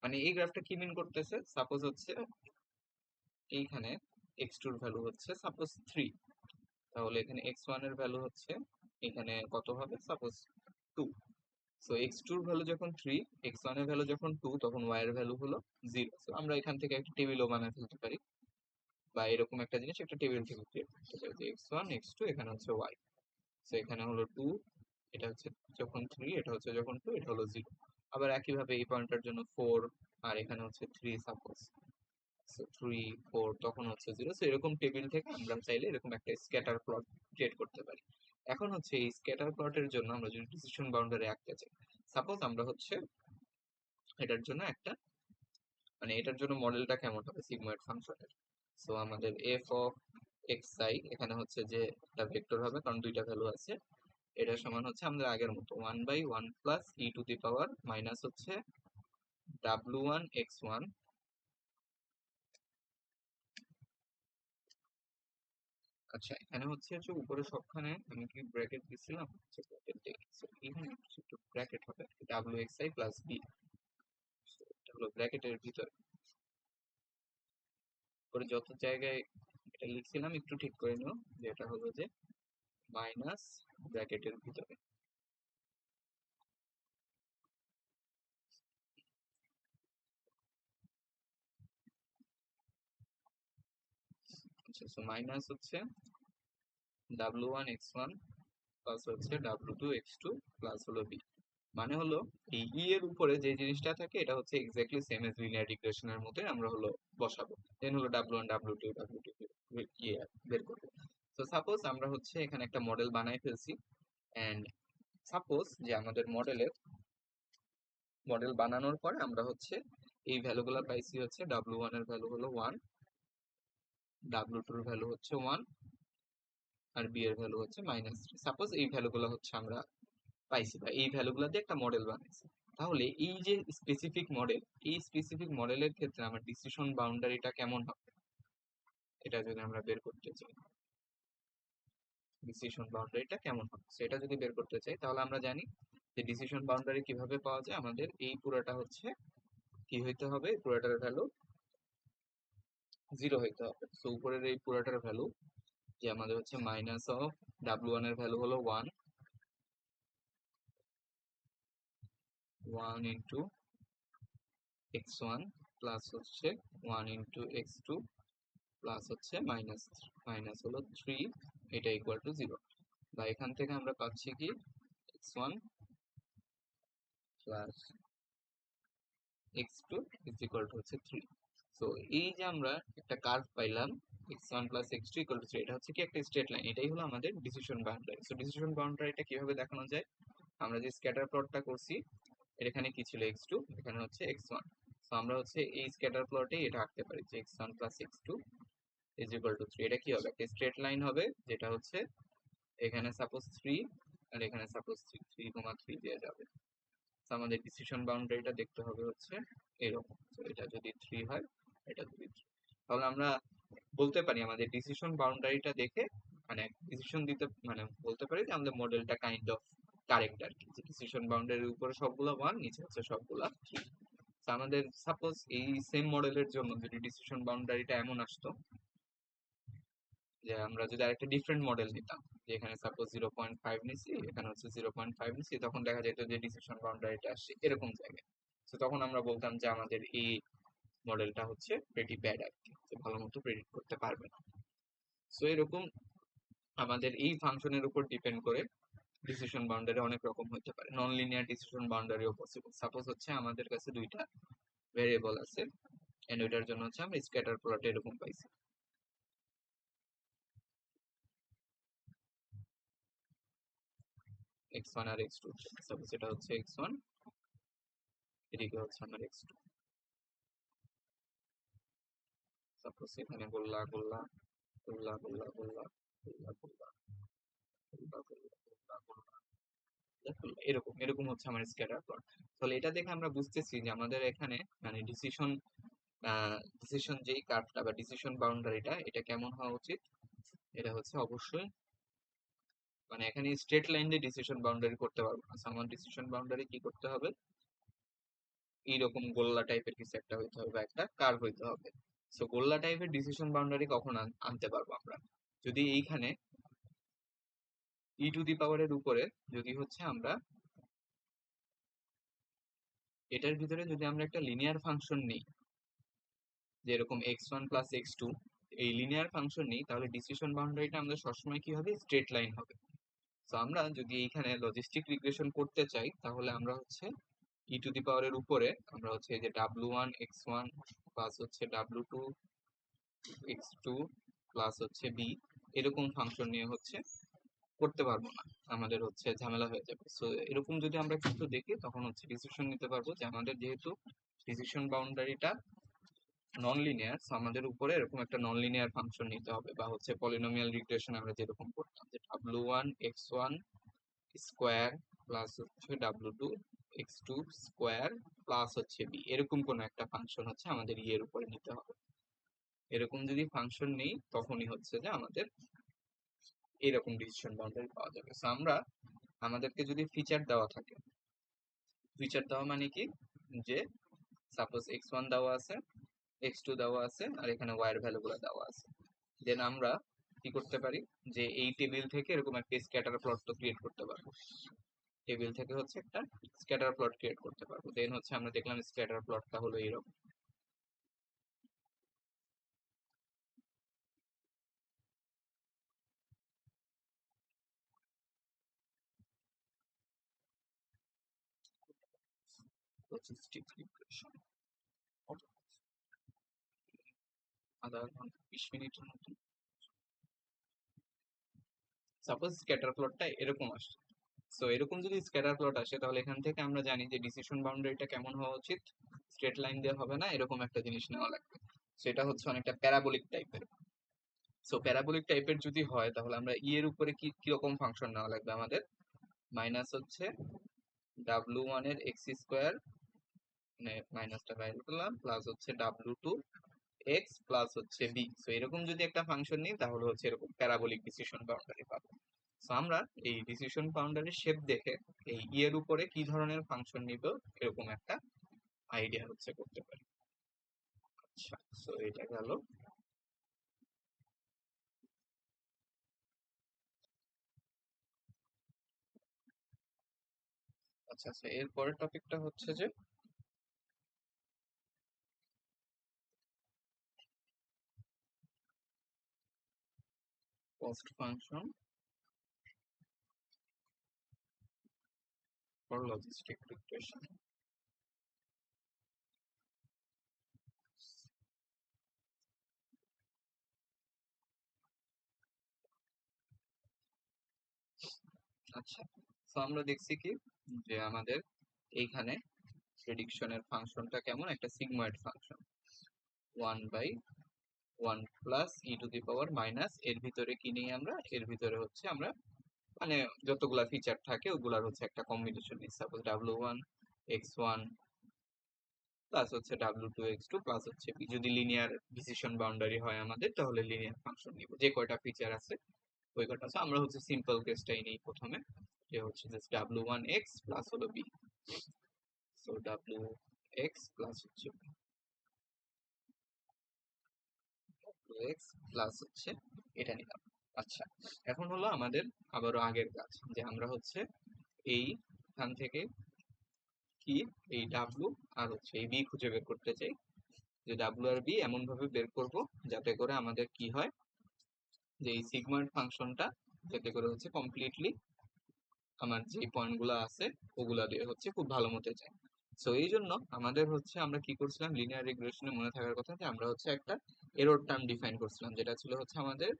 মানে এই গ্রাফটা কি মিন করতেছে, সাপোজ হচ্ছে এইখানে x2 এর ভ্যালু হচ্ছে সাপোজ 3, তাহলে এখানে x1 এর ভ্যালু হচ্ছে এখানে কত হবে, সাপোজ 2। সো x2 এর ভ্যালু যখন 3, x1 এর ভ্যালু যখন 2, তখন y এর ভ্যালু হলো 0। সো আমরা এখান থেকে একটা টেবিলও বানায় ফেলতে পারি, বা এরকম একটা জিনিস একটা টেবিল থেকে ক্রিয়েট করতে পারি, যে x1 x2 এখানে হচ্ছে y। সো এখানে হলো 2, এটা হচ্ছে যখন 3, এটা হচ্ছে যখন 2, এটা হলো 0। আবার একইভাবে এই পয়েন্টের জন্য 4, আর এখানে হচ্ছে 3 সাপোজ। সো 3 4 তখন হচ্ছে 0। সো এরকম টেবিল থেকে আমরা চাইলে এরকম একটা স্ক্যাটার প্লট ক্রিয়েট করতে পারি। এখন হচ্ছে এই স্ক্যাটার প্লটের জন্য আমরা যদি ডিসিশন বাউন্ডারি আঁকতে চাই, সাপোজ আমরা হচ্ছে এটার জন্য একটা, মানে এটার জন্য মডেলটা কেমন হবে সিগময়েড ফাংশনের। সো আমাদের এফ অফ এক্স আই এখানে হচ্ছে যে একটা ভেক্টর হবে, কারণ দুইটা ভ্যালু আছে। এটা সমান হচ্ছে আমাদের আগের মতো 1/1 plus e to the power minus হচ্ছে w1 x1। আচ্ছা, এখানে হচ্ছে যে উপরে সবখানে আমি কি ব্র্যাকেট দিছিলাম, ব্র্যাকেট দিয়ে So, এখানে একটু ব্র্যাকেট হবে wxi প্লাস বি, এটা হলো ব্র্যাকেটের ভিতরে। পরে যত জায়গায় এটা লিখছিলাম একটু ঠিক করে নিও, যে এটা হলো যে মাইনাস ব্র্যাকেটের ভিতরে। আচ্ছা, সো মাইনাস হচ্ছে w1 x1 প্লাস হচ্ছে w2 x2 প্লাস হলো b। মানে হলো এই ই এর উপরে যে জিনিসটা থাকে এটা হচ্ছে এক্স্যাক্টলি সেম এজ লিনিয়ার রিগ্রেশনের মতোই আমরা হলো বসাবো। দেন হলো w1 w2 ইয়ে বের করবো। তো সাপোজ আমরা হচ্ছে এখানে একটা মডেল বানাই ফেলছি, এন্ড সাপোজ যে আমাদের মডেল বানানোর পরে আমরা হচ্ছে এই ভ্যালুগুলো পাইছি, হচ্ছে w1 এর ভ্যালু হলো 1, w2 এর ভ্যালু হচ্ছে 1, আর বি এর ভ্যালু হচ্ছে -3। সাপোজ এই ভ্যালুগুলো হচ্ছে আমরা পাইছি, বা এই ভ্যালুগুলো দিয়ে একটা মডেল বানাইছি। তাহলে এই যে স্পেসিফিক মডেল, এই স্পেসিফিক মডেলের ক্ষেত্রে আমার ডিসিশন বাউন্ডারিটা কেমন হবে, এটা যদি আমরা বের করতে চাই, ডিসিশন বাউন্ডারিটা কেমন হবে সেটা যদি বের করতে চাই, তাহলে আমরা জানি যে ডিসিশন বাউন্ডারি কিভাবে পাওয়া যায়। আমাদের এই পুরোটা হচ্ছে কি হইতে হবে, পুরোটার ভ্যালু 0 হইতে হবে। সো উপরের এই পুরোটার ভ্যালু, যে আমাদের হচ্ছে মাইনাস অফ w1 এর ভ্যালু হলো 1, 1 ইন্টু x1 প্লাস হচ্ছে 1 ইন্টু x2 প্লাস হচ্ছে মাইনাস হলো 3, এটা ইকুয়াল টু 0। বা এখান থেকে আমরা পাচ্ছি কি x1 plus x2 is equal to হচ্ছে 3। সো এই যে আমরা একটা কার্ভ পাইলাম x1 plus x2 equal to 3, এটা হচ্ছে কি একটা স্ট্রেট লাইন, এটাই হলো আমাদের ডিসিশন বাউন্ডারি। সো ডিসিশন বাউন্ডারিটা কিভাবে দেখানো যায়, আমরা যে স্ক্যাটার প্লটটা করছি, এর এখানে কি ছিল x2, এখানে হচ্ছে x1। সো আমরা হচ্ছে এই স্ক্যাটার প্লটে এটা আঁকতে পারি যে x1 plus x2 is equal two 3। এটা কি হবে, একটা স্ট্রেট লাইন হবে, যেটা হচ্ছে এখানে সাপোজ 3 আর এখানে সাপোজ 3, 3, 3 দিয়ে যাবে। তো আমাদের ডিসিশন বাউন্ডারিটা দেখতে হবে হচ্ছে এরকম। তো এটা যদি 3 হয়, এটা যদি 3, তাহলে আমরা বলতে পারি আমাদের ডিসিশন বাউন্ডারিটা দেখে মানে ডিসিশন দিতে মানে বলতে পারি যে আমাদের মডেলটা কাইন্ড অফ কারেক্ট আর কি, যে ডিসিশন বাউন্ডারির উপরে সবগুলো ওয়ান, নিচে হচ্ছে সবগুলা থ্রি। আমাদের সাপোজ এই সেম মডেলের জন্য যদি ডিসিশন বাউন্ডারিটা এমন আসতো যে আমরা যদি আরেকটা ডিফারেন্ট মডেল নিতাম, যে এখানে সাপোজ 0.5 নিছি, এখানে হচ্ছে 0.5 নিছি, তখন দেখা যেত যে ডিসিশন বাউন্ডারিটা আসছে এরকম জায়গায়। তো তখন আমরা বলতাম যে আমাদের এই মডেলটা হচ্ছে প্রেটি ব্যাড আর কি, যে ভালো মতো প্রেডিক্ট করতে পারবে না। সো এরকম আমাদের এই ফাংশনের উপর ডিপেন্ড করে ডিসিশন বাউন্ডারি অনেক রকম হতে পারে। নন লিনিয়ার ডিসিশন বাউন্ডারিও পসিবল। সাপোজ হচ্ছে আমাদের কাছে দুইটা ভেরিয়েবল আছে এন্ড ওইটার জন্য হচ্ছে আমরা স্ক্যাটার প্লট এরকম পাইছি, x1 আর x2। সাপোজ এটা হচ্ছে x1, এদিকে হচ্ছে আমার x2। সাপোজ এখানে গোল্লা গোল্লা গোল্লা গোল্লা গোল্লা গোল্লা গোল্লা গোল্লা গোল্লা গোল্লা গোল্লা এরকম এরকম হচ্ছে আমার স্ক্যাটার প্লট। তাহলে এটা দেখে আমরা বুঝতেছি যে আমাদের এখানে মানে ডিসিশন যেই কার্ভটা বা ডিসিশন বাউন্ডারিটা এটা কেমন হওয়া উচিত। এটা হচ্ছে অবশ্যই মানে এখানে স্ট্রেট লাইন দিয়ে ডিসিশন বাউন্ডারি করতে পারবো না। আমার ডিসিশন বাউন্ডারি কি করতে হবে, এইরকম গোল্লা টাইপের কিছু একটা হইতে হবে বা একটা কার্ভ হইতে হবে। সো গোল্লা টাইপের ডিসিশন বাউন্ডারি কখন আনতে পারবো আমরা, যদি এইখানে ই টু দি পাওয়ারের উপরে যদি হচ্ছে আমরা এটার ভিতরে যদি আমরা একটা লিনিয়ার ফাংশন নিই, যেরকম x1 প্লাস x2, এই লিনিয়ার ফাংশন নিই, তাহলে ডিসিশন বাউন্ডারিটা আমাদের সবসময় কি হবে, স্ট্রেট লাইন হবে। তো আমরা যদি এইখানে লজিস্টিক রিগ্রেশন করতে চাই, তাহলে আমরা হচ্ছে ই টু দি পাওয়ারের উপরে আমরা হচ্ছে এই যে w1 x1 প্লাস হচ্ছে w2 x2 প্লাস হচ্ছে b এরকম ফাংশন নিয়ে হচ্ছে করতে পারবো না, আমাদের হচ্ছে ঝামেলা হয়ে যাবে। সো এরকম যদি আমরা কিছু দেখি তখন হচ্ছে ডিসিশন নিতে পারবো যে আমাদের যেহেতু ডিসিশন বাউন্ডারিটা নন লিনিয়ার, সো আমাদের উপরে এরকম একটা নন লিনিয়ার ফাংশন নিতে হবে, বা হচ্ছে পলিনোমিয়াল রিগ্রেশন আমরা যেরকম করতাম যে w1 x1 স্কোয়ার প্লাস হচ্ছে w2 x2 স্কোয়ার প্লাস হচ্ছে b, এরকম কোন একটা ফাংশন হচ্ছে আমাদের এর উপরে নিতে হবে। এরকম যদি ফাংশন নেই তখনই হচ্ছে যে আমাদের এরকম ডিসিশন বাউন্ডারি পাওয়া যাবে। সো আমরা আমাদেরকে যদি ফিচার দেওয়া থাকে, ফিচার দেওয়া মানে কি, যে সাপোজ x1 দেওয়া আছে, x2 দেওয়া আছে, আর এখানে y এর ভ্যালুগুলো দেওয়া আছে, দেন আমরা কি করতে পারি যে এই টেবিল থেকে এরকম একটা স্ক্যাটার প্লট তো ক্রিয়েট করতে পারবো, টেবিল থেকে হচ্ছে একটা স্ক্যাটার প্লট ক্রিয়েট করতে পারবো। দেন হচ্ছে আমরা দেখলাম স্ক্যাটার প্লটটা হলো এরকম। লজিস্টিক রিগ্রেশন আধা ঘন্টা 20 মিনিটের মতো। সাপোজ স্ক্যাটার প্লটটা এরকম আসছে। সো এরকম যদি স্ক্যাটার প্লট আসে তাহলে এখান থেকে আমরা জানি যে ডিসিশন বাউন্ডারিটা কেমন হওয়া উচিত, স্ট্রেট লাইন দিয়ে হবে না, এরকম একটা জিনিস নেওয়া লাগবে। সেটা হচ্ছে অনেকটা প্যারাবোলিক টাইপের। সো প্যারাবোলিক টাইপের যদি হয় তাহলে আমরা ই এর উপরে কি কিরকম ফাংশন নেওয়া লাগবে আমাদের, মাইনাস হচ্ছে w1 এর এক্স স্কোয়ার, মানে মাইনাসটা বাইরে করলাম, প্লাস হচ্ছে w2 এক্স প্লাস হচ্ছে বি। সো এরকম যদি একটা ফাংশন নিই তাহলে হচ্ছে এরকম প্যারাবোলিক ডিসিশন বাউন্ডারি পাবো। সো আমরা এই ডিসিশন বাউন্ডারির শেপ দেখে এই এর উপরে কি ধরনের ফাংশন নিব এরকম একটা আইডিয়া হচ্ছে করতে পারি। আচ্ছা, সো এটা গেল। আচ্ছা আচ্ছা, এর পরের টপিকটা হচ্ছে যে cost function for logistic regression. আচ্ছা, তো আমরা দেখছি কি যে আমাদের এইখানে প্রেডিকশনের ফাংশনটা কেমন, একটা sigmoid function 1/1 plus e to the power minus এর ভিতরে কি নিই আমরা, এর ভিতরে হচ্ছে আমরা মানে যতগুলা ফিচার থাকে ওগুলার হচ্ছে একটা কম্বিনেশন নিই। সাপোজ w1 x1 প্লাস হচ্ছে w2x2 প্লাস হচ্ছে b। যদি লিনিয়ার ডিসিশন বাউন্ডারি হয় আমাদের, তাহলে লিনিয়ার ফাংশন নিব, যে কয়টা ফিচার আছে ওই কয়টা আছে। আমরা হচ্ছে সিম্পল কেসটাই নিই প্রথমে, যে হচ্ছে জাস্ট w1x প্লাস হলো b। সো wx প্লাস হচ্ছে x প্লাস হচ্ছে এটা নিলাম। আচ্ছা, এখন হলো আমাদের আবারও আগের কাজ, যে আমরা হচ্ছে এইখান থেকে কি এই ডাব্লু আর হচ্ছে এই বি খুঁজে বের করতে চাই। যে ডাব্লু আর বি এমন ভাবে বের করব যাতে করে আমাদের কি হয়, যে এই সিগময়েড ফাংশনটা যাতে করে হচ্ছে কমপ্লিটলি আমার যে পয়েন্টগুলো আছে ওগুলা দিয়ে হচ্ছে খুব ভালো মতো যায়। সো এই জন্য আমাদের হচ্ছে আমরা কি করছিলাম, লিনিয়ার রিগ্রেশনে মনে থাকার কথা যে আমরা হচ্ছে একটা এরর টার্ম ডিফাইন করছিলাম, যেটা ছিল হচ্ছে আমাদের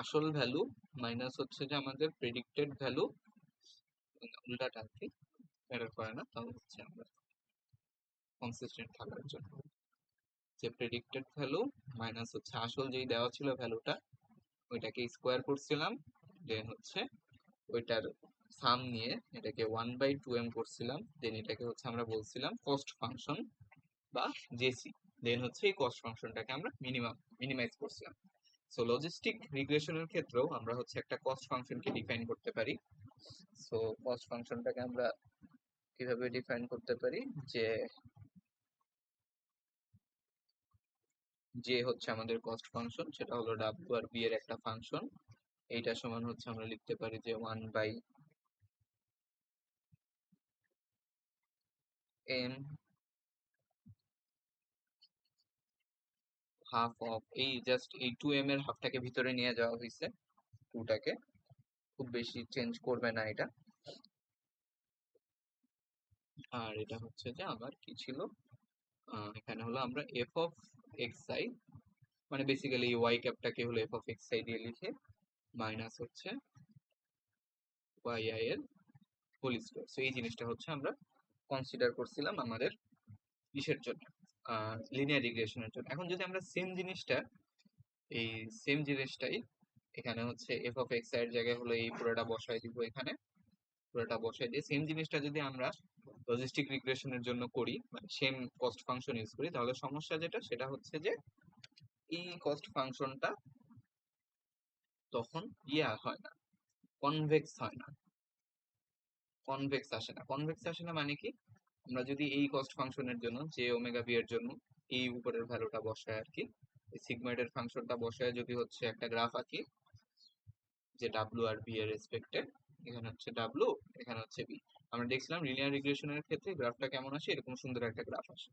আসল ভ্যালু মাইনাস হচ্ছে যে আমাদের প্রেডিক্টেড ভ্যালু, উল্টাটা আর কি, এরর করে না, তাহলে হচ্ছে আমরা কনসিস্টেন্ট থাকার জন্য যে প্রেডিক্টেড ভ্যালু মাইনাস হচ্ছে আসল যেই দেওয়া ছিল ভ্যালুটা, ওইটাকে স্কোয়ার করছিলাম, দেন হচ্ছে ওইটার সাম নিয়ে এটাকে 1/2m করছিলাম, দেন এটাকে হচ্ছে আমরা বলছিলাম কস্ট ফাংশন বা জেসি। দেন হচ্ছে এই কস্ট ফাংশনটাকে আমরা মিনিমাইজ করছিলাম। সো লজিস্টিক রিগ্রেশনের ক্ষেত্রেও আমরা হচ্ছে একটা কস্ট ফাংশনকে ডিফাইন করতে পারি। সো কস্ট ফাংশনটাকে আমরা কিভাবে ডিফাইন করতে পারি, যে যে হচ্ছে আমাদের কস্ট ফাংশন, সেটা হলো ডাব্লিউ আর বি এর একটা ফাংশন। এইটা সমান হচ্ছে আমরা লিখতে পারি যে 1/m হাফ অফ, এই জাস্ট এই 2m এর হাফটাকে ভিতরে নিয়ে যাওয়া হয়েছে, 2টাকে খুব বেশি চেঞ্জ করবে না এটা। আর এটা হচ্ছে যে আমার কি ছিল, এখানে হলো আমরা এফ অফ এক্স আই, মানে বেসিক্যালি এই ওয়াই ক্যাপটাকে হলো এফ অফ এক্স আই দিয়ে লিখে মাইনাস হচ্ছে ওয়াই আই এর হোল স্কয়ার। সো এই জিনিসটা হচ্ছে আমরা কনসিডার করছিলাম আমাদের কিসের জন্য, লিনিয়ার রিগ্রেশনের জন্য। এখন যদি আমরা এই সেম জিনিসটাই এখানে হচ্ছে এফ অফ এক্স এর জায়গায় হলো এই পুরোটা বসাই দিব, এখানে পুরোটা বসাই দিয়ে সেম জিনিসটা যদি আমরা লজিস্টিক রিগ্রেশনের জন্য করি, মানে সেম কস্ট ফাংশন ইউজ করি, তাহলে সমস্যা যেটা সেটা হচ্ছে যে এই কস্ট ফাংশনটা তখন ইয়া হয় না, কনভেক্স হয় না, কনভেক্স আসে না। কনভেক্স আসে না মানে কি, আমরা যদি এই কস্ট ফাংশনের জন্য যে ওমেগা বি এর জন্য এই উপরের ভ্যালুটা বসায় আর কি, এই সিগময়েডের ফাংশনটা বসায় যদি হচ্ছে একটা গ্রাফ আঁকি, যে ডাব্লু আর বি এর রেসপেক্টে, এখানে হচ্ছে ডাব্লু, এখানে হচ্ছে বি, আমরা দেখছিলাম লিনিয়ার রিগ্রেশনের ক্ষেত্রে গ্রাফটা কেমন আসে, এরকম সুন্দর একটা গ্রাফ আসে।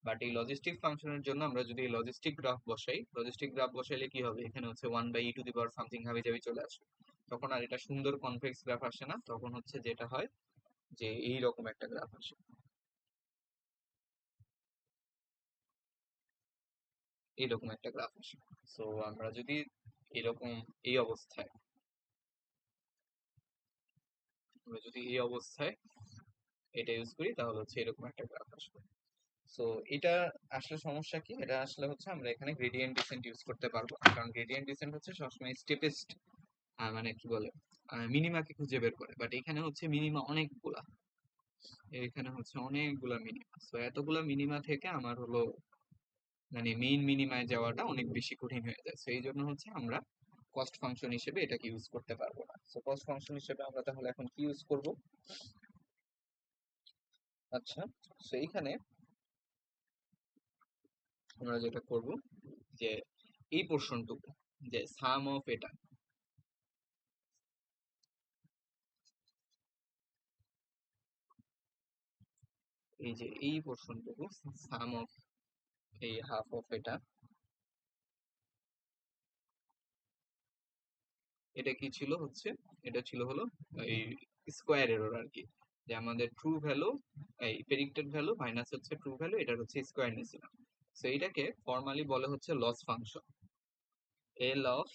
বাট এই লজিস্টিক ফাংশনের জন্য আমরা যদি এই লজিস্টিক গ্রাফ বসাই, লজিস্টিক গ্রাফ বসাইলে কি হবে, এখানে হচ্ছে 1/e two the power something হাবি জাবি চলে আসে, তখন আর এটা সুন্দর কনভেক্স গ্রাফ আসে না, তখন হচ্ছে যেটা হয় যে এইরকম একটা গ্রাফ আসে, এইরকম একটা গ্রাফ আসে। সো আমরা যদি এরকম এই অবস্থায়, আমরা যদি এই অবস্থায় এটা ইউজ করি, তাহলে হচ্ছে এরকম একটা গ্রাফ আসবে। সো এটা আসলে সমস্যা কি, এটা আসলে হচ্ছে আমরা এখানে গ্রেডিয়েন্ট ডিসেন্ট ইউজ করতে পারবো না, কারণ গ্রেডিয়েন্ট ডিসেন্ট হচ্ছে সবসময় স্টেপেস্ট, মানে কি বলে, মিনিমাকে খুঁজে বের করে, বাট এখানে হচ্ছে মিনিমা অনেকগুলা, এখানে হচ্ছে অনেকগুলা মিনিমা। সো এতগুলা মিনিমা থেকে আমার হলো মানে মেইন মিনিমায় যাওয়াটা অনেক বেশি কঠিন হয়ে যায়। সো এই জন্য হচ্ছে আমরা কস্ট ফাংশন হিসেবে এটাকে ইউজ করতে পারবো না। সো কস্ট ফাংশন হিসেবে আমরা তাহলে এখন কি ইউজ করব? আচ্ছা, সো এইখানে আমরা যেটা করব, যে এই পোর্শনটুকু, যে সাম অফ এটা, এই যে এই পোর্শনটুকু সাম অফ এই হাফ অফ এটা, এটা কি ছিল হচ্ছে, এটা ছিল হলো এই স্কোয়ার এরর আর কি, যে আমাদের ট্রু ভ্যালু, এই প্রেডিক্টেড ভ্যালু মাইনাস হচ্ছে ট্রু ভ্যালু, এটার হচ্ছে স্কোয়ার নিয়েছিলাম। সো এটাকে ফর্মালি বলে হচ্ছে loss function, L of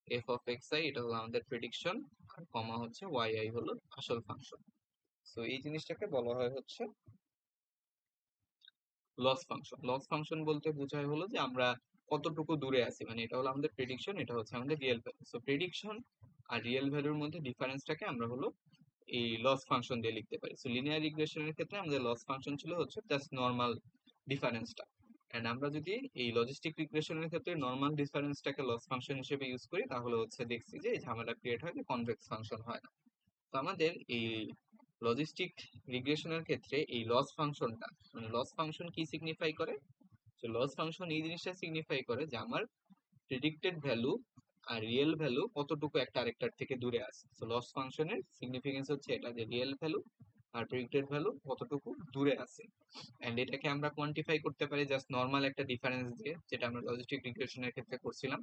F of x I, এটা হলো আমাদের প্রেডিকশন, আর কমা হচ্ছে ওয়াই আই হলো আসল ফাংশন। সো এই জিনিসটাকে বলা হয় হচ্ছে লস ফাংশন। লস ফাংশন বলতে বোঝায় হলো যে আমরা কতটুকু দূরে আছি, মানে এটা হলো আমাদের প্রেডিকশন, এটা হচ্ছে আমাদের রিয়েল ভ্যালু। সো প্রেডিকশন আর রিয়েল ভ্যালুর মধ্যে ডিফারেন্সটাকে আমরা হলো এই লস ফাংশন দিয়ে লিখতে পারি। সো লিনিয়ার রিগ্রেশনের ক্ষেত্রে আমাদের লস ফাংশন ছিল হচ্ছে জাস্ট নর্মাল ডিফারেন্সটা, এন্ড আমরা যদি এই লজিস্টিক রিগ্রেশনের ক্ষেত্রে নর্মাল ডিফারেন্সটাকে লস ফাংশন হিসেবে ইউজ করি তাহলে হচ্ছে দেখছি যে এই ঝামেলা ক্রিয়েট হয় যে কনভেক্স ফাংশন হয় না। তো আমাদের এই লজিস্টিক রিগ্রেশনের ক্ষেত্রে এই লস ফাংশনটা, মানে লস ফাংশন কি সিগনিফাই করে, তো লস ফাংশন এই জিনিসটা সিগনিফাই করে যে আমার প্রেডিক্টেড ভ্যালু আর রিয়েল ভ্যালু কতটুকু একটা আরেকটার থেকে দূরে আছে। তো লস ফাংশনের সিগনিফিকেন্স হচ্ছে এটা যে রিয়েল ভ্যালু আর প্রেডিক্টেড ভ্যালু কতটুকু দূরে আছে, এন্ড এটাকে আমরা কোয়ান্টিফাই করতে পারি জাস্ট নর্মাল একটা ডিফারেন্স দিয়ে, যেটা আমরা লজিস্টিক রিগ্রেশনের ক্ষেত্রে করছিলাম,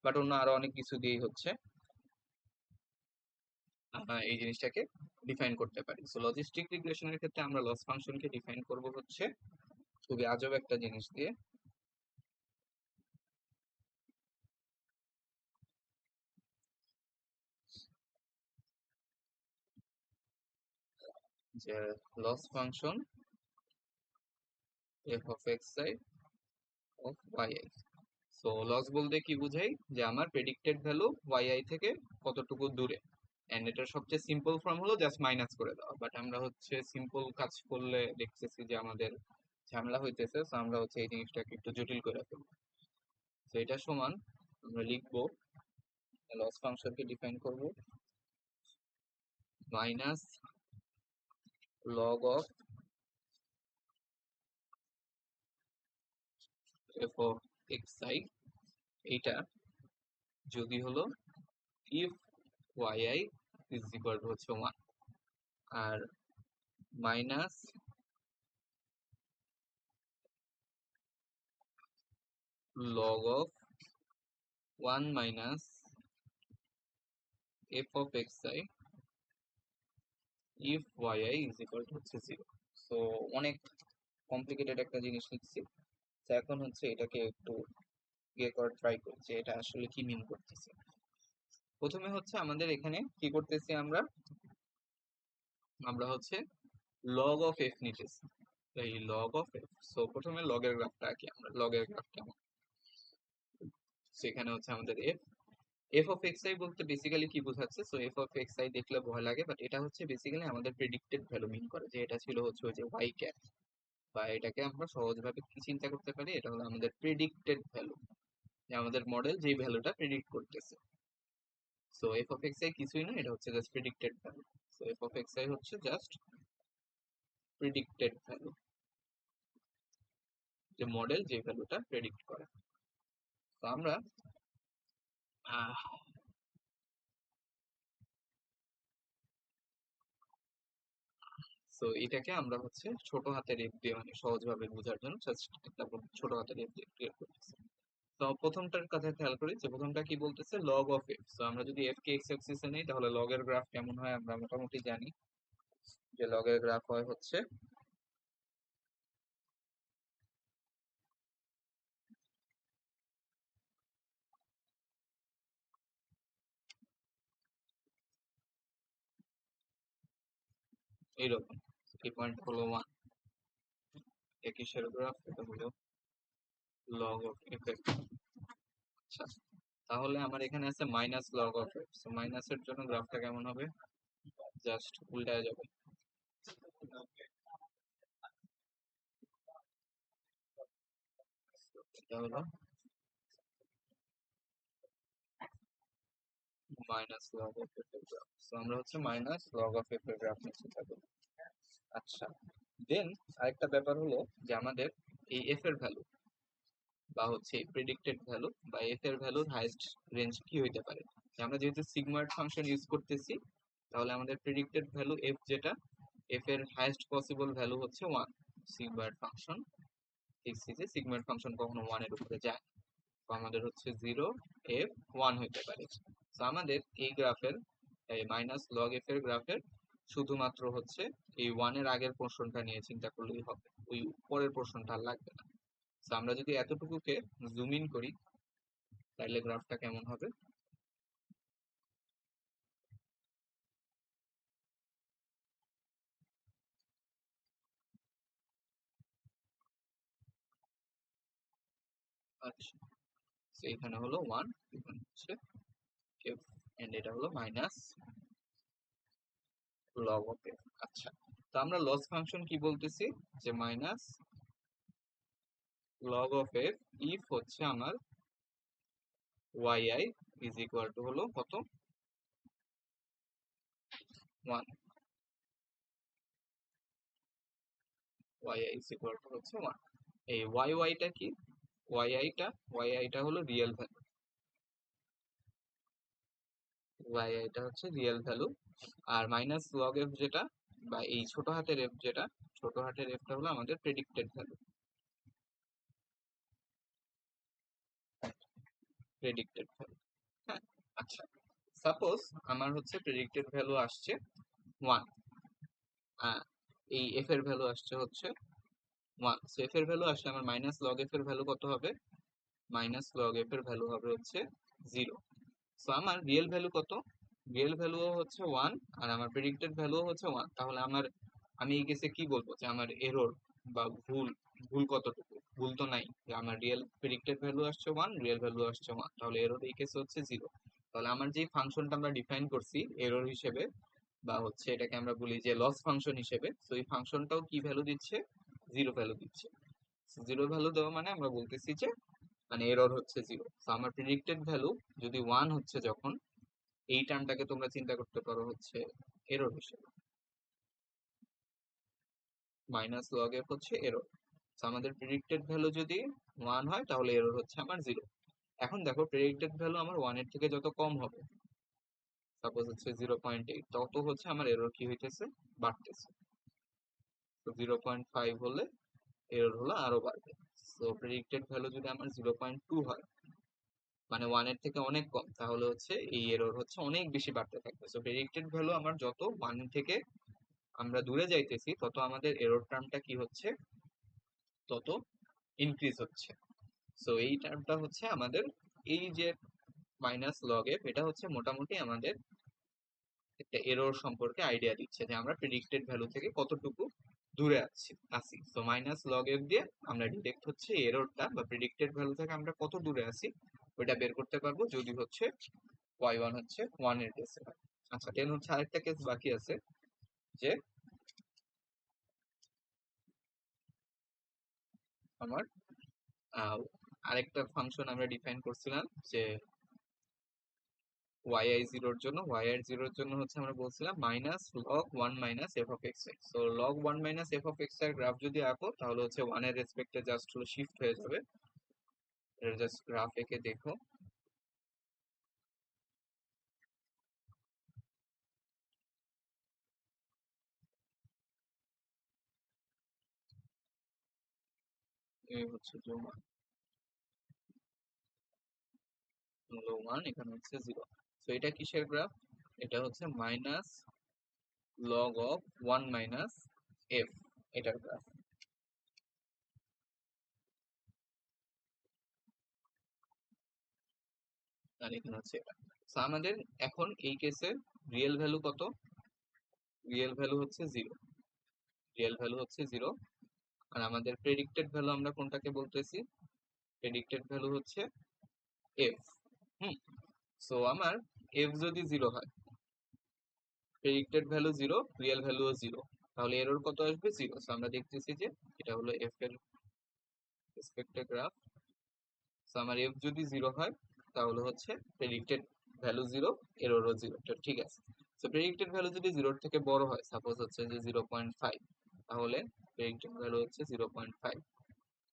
বাট অন্য আরো অনেক কিছু দিয়েই হচ্ছে এই জিনিসটাকে ডিফাইন করতে পারি। সো লজিস্টিক রিগ্রেশনের ক্ষেত্রে আমরা লস ফাংশনকে ডিফাইন করব হচ্ছে খুবই আজব একটা জিনিস দিয়ে, যে loss function F of x I of Y I. So loss বলতে কি বুঝাই, যে আমার প্রেডিক্টেড ভ্যালু ওয়াই আই থেকে কতটুকু দূরে, এন্ড এটার সবচেয়ে সিম্পল ফর্ম হলো জাস্ট মাইনাস করে দেওয়া, বাট আমরা হচ্ছে সিম্পল কাজ করলে দেখতেছি যে আমাদের ঝামেলা হইতেছে, সো আমরা হচ্ছে এই জিনিসটাকে একটু জটিল করে ফেলবো। তো এটা সমান আমরা লিখবো, লস ফাংশনকে ডিফাইন করব minus log of F of x i, এইটা যদি হলো if y I is equal to হচ্ছে 1, আর minus log of 1 minus f of x i if y I is equal to হচ্ছে 0। সো অনেক কমপ্লিকেটেড একটা জিনিস লিখছি। তো এখন হচ্ছে এটাকে একটু ইয়ে করে ট্রাই করি যে এটা আসলে কি মিন করতেছে। প্রথমে হচ্ছে আমাদের এখানে কি করতেছি, আমরা আমরা হচ্ছে লগ অফ এফ নিতেছি, তো এই লগ অফ এফ। সো প্রথমে লগের গ্রাফটা আঁকি, আমরা লগের গ্রাফ কেমন, সেখানে হচ্ছে আমাদের F, F of x I বলতে বেসিক্যালি কি বোঝাচ্ছে, so F of x I দেখলে ভয় লাগে, বাট এটা হচ্ছে বেসিক্যালি আমাদের প্রেডিক্টেড ভ্যালু মিন করে, যে এটা ছিল হচ্ছে ওই যে ওয়াই ক্যাপ, বা এটাকে আমরা সহজভাবে কি চিন্তা করতে পারি, এটা হলো আমাদের প্রেডিক্টেড ভ্যালু, যে আমাদের মডেল যেই ভ্যালুটা প্রেডিক্ট করতেছে। So F of x I কিছুই না, এটা হচ্ছে just predicted value. So F of x I হচ্ছে জাস্ট প্রেডিক্টেড ভ্যালু, যে মডেল যে ভ্যালুটা প্রেডিক্ট করে। তো আমরা সো এটাকে আমরা হচ্ছে ছোট হাতের এফ দিয়ে, মানে সহজভাবে বোঝার জন্য জাস্ট একটা ছোট হাতের এফ দিয়ে ক্লিয়ার করতেছি। তো প্রথমটার কথা খেয়াল করি, যে প্রথমটা কি বলতেছে, লগ অফ এফ। তো আমরা যদি এফ কে এক্স অ্যাক্সিসে নেই তাহলে লগের গ্রাফ কেমন হয় আমরা মোটামুটি জানি, যে লগের গ্রাফ হয় হচ্ছে এইরকম, এই পয়েন্ট হলো 1, কিসের গ্রাফ, এটা হলো লগ অফ এফ এর। আচ্ছা, তাহলে আমার এখানে আছে minus log of F, so মাইনাসের জন্য গ্রাফটা কেমন হবে, জাস্ট উল্টায় যাবে। এটা হলো মাইনাস লগ অফ এফ এর গ্রাফ, সো আমরা হচ্ছে মাইনাস লগ অফ এফ এর গ্রাফ নিয়ে চিন্তা করি। আচ্ছা, দেন আরেকটা ব্যাপার হলো যে আমাদের এই এফ এর ভ্যালু, বা হচ্ছে প্রেডিক্টেড ভ্যালু, বা এফ এর ভ্যালুর হাইয়েস্ট রেঞ্জ কি হইতে পারে। যে আমরা যেহেতু সিগময়েড ফাংশন ইউজ করতেছি, তাহলে আমাদের প্রেডিক্টেড ভ্যালু এফ যেটা, এফ এর হাইয়েস্ট পসিবল ভ্যালু হচ্ছে 1। সিগময়েড ফাংশন, দেখছি যে সিগময়েড ফাংশন কখনো 1 এর উপরে যায়, তো আমাদের হচ্ছে 0 এফ 1 হইতে পারে। তো আমাদের এই গ্রাফের, এই মাইনাস লগ এফ এর গ্রাফের শুধুমাত্র হচ্ছে এই 1 এর আগের পোর্শনটা নিয়ে চিন্তা করলেই হবে, ওই পরের পোর্শনটা আর লাগবে না। তো আমরা যদি এতটুকুকে জুম ইন করি তাহলে গ্রাফটা কেমন হবে, আচ্ছা, তো এখানে হলো 1, এখানে হচ্ছে এফ, এন্ড এটা হলো মাইনাস লগ অফ এফ। আচ্ছা, তো আমরা লস ফাংশন কি বলতেছি, যে minus log of F if হচ্ছে আমার Y I is equal to হলো কত, 1, Y I is equal to হচ্ছে 1। এই ওয়াই ওয়াইটা কি, ওয়াই আইটা হলো রিয়েল ভ্যালু, ওয়াই আইটা হচ্ছে রিয়েল ভ্যালু। আর মাইনাস লগ এফ যেটা, বা এই ছোট হাতের এফ যেটা, ছোট হাতের এফটা হলো আমাদের প্রেডিক্টেড ভ্যালু, প্রেডিক্টেড ভ্যালু। হ্যাঁ, আচ্ছা, সাপোজ আমার হচ্ছে প্রেডিক্টেড ভ্যালু আসছে 1, এই এফ এর ভ্যালু আসছে হচ্ছে 1। সো এফ এর ভ্যালু আসলে আমার মাইনাস লগ এফ এর ভ্যালু কত হবে, মাইনাস লগ এফ এর ভ্যালু হবে হচ্ছে 0। সো আমার রিয়েল ভ্যালু কত, রিয়েল ভ্যালু হচ্ছে 1, আর আমার প্রেডিক্টেড ভ্যালু হচ্ছে 1। তাহলে আমার, আমি এই কেসে কি বলবো, যে আমার এরর বা ভুল, ভুল কতটুকু, ভুল তো নাই, যে আমার রিয়েল প্রেডিক্টেড ভ্যালু আসছে 1, রিয়েল ভ্যালু আসছে 1, তাহলে এরর এই কেসে হচ্ছে 0। তাহলে আমার যে ফাংশনটা আমরা ডিফাইন করছি এরর হিসেবে, বা হচ্ছে এটাকে আমরা বলি যে লস ফাংশন হিসেবে, তো এই ফাংশনটাও কি ভ্যালু দিচ্ছে, 0 ভ্যালু দিচ্ছে। 0 ভ্যালু দেওয়া মানে আমরা বলতেছি যে মানে এরর হচ্ছে 0। তো আমার প্রেডিক্টেড ভ্যালু যদি 1 হচ্ছে যখন, এই টার্মটাকে তোমরা চিন্তা করতে পারো হচ্ছে এরর হিসেবে, মাইনাস লগ এফ হচ্ছে এরর। আমাদের প্রেডিক্টেড ভ্যালু যদি 1 হয় তাহলে এরর হচ্ছে আমার 0। এখন দেখো প্রেডিক্টেড ভ্যালু আমার 1 এর থেকে যত কম হবে, সাপোজ হচ্ছে 0.8, তত হচ্ছে আমার এরর কি হইতেছে, বাড়তেছে। তো 0.5 হলে এরর হলো আরো বাড়বে। সো প্রেডিক্টেড ভ্যালু যদি আমার 0.2 হয়, মানে 1 এর থেকে অনেক কম, তাহলে হচ্ছে এই এরর হচ্ছে অনেক বেশি বাড়তে থাকবে। সো প্রেডিক্টেড ভ্যালু আমার যত 1 থেকে আমরা দূরে যাইতেছি, তত আমাদের এরর টার্মটা কি হচ্ছে, তত ইনক্রিজ হচ্ছে। সো এই টার্মটা হচ্ছে আমাদের, এই যে মাইনাস লগ এফ, এটা হচ্ছে মোটামুটি আমাদের একটা এরর সম্পর্কে আইডিয়া দিচ্ছে, যে আমরা প্রেডিক্টেড ভ্যালু থেকে কতটুকু দূরে আছি। তো মাইনাস লগ এফ দিয়ে আমরা ডিরেক্ট হচ্ছে এররটা বা প্রেডিক্টেড ভ্যালু থেকে আমরা কত দূরে আছি ওইটা বের করতে পারবো, যদি হচ্ছে y1 হচ্ছে 1 এর কেসে হয়। আচ্ছা, দেন হচ্ছে আরেকটা কেস বাকি আছে, যে আমার আরেকটা ফাংশন আমরা ডিফাইন করছিলাম, যে y0 এর জন্য হচ্ছে আমরা বলছিলাম minus log 1 minus f of x. তো log 1 minus f of x এর গ্রাফ যদি আঁকো, তাহলে হচ্ছে 1 এর রেসপেক্টে জাস্ট হলো শিফট হয়ে যাবে। এর জাস্ট গ্রাফ এঁকে দেখো। এই হচ্ছে যে 1 হলো 1, এখানে হচ্ছে 0। তো এটা কিসের গ্রাফ, এটা হচ্ছে minus log of 1 minus F, এটার গ্রাফ। আর এখানে হচ্ছে এটা। তো আমাদের এখন এই কেসে রিয়েল ভ্যালু কত, রিয়েল ভ্যালু হচ্ছে 0, রিয়েল ভ্যালু হচ্ছে 0। আর আমাদের প্রেডিক্টেড ভ্যালু আমরা কোনটাকে বলতেছি, প্রেডিক্টেড ভ্যালু হচ্ছে এফ। হুম, সো আমার এফ যদি 0 হয়, প্রেডিক্টেড ভ্যালু 0, রিয়েল ভ্যালুও 0, তাহলে এরর কত আসবে, 0। সো আমরা দেখতেছি যে এটা হলো এফ এর রেসপেক্টে গ্রাফ। সো আমার এফ যদি 0 হয়, তাহলে হচ্ছে প্রেডিক্টেড ভ্যালু 0, এররও 0, তো ঠিক আছে। সো প্রেডিক্টেড ভ্যালু যদি 0 এর থেকে বড় হয়, সাপোজ হচ্ছে যে 0.5, তাহলে প্রেডিক্টেড ভ্যালু হচ্ছে 0.5,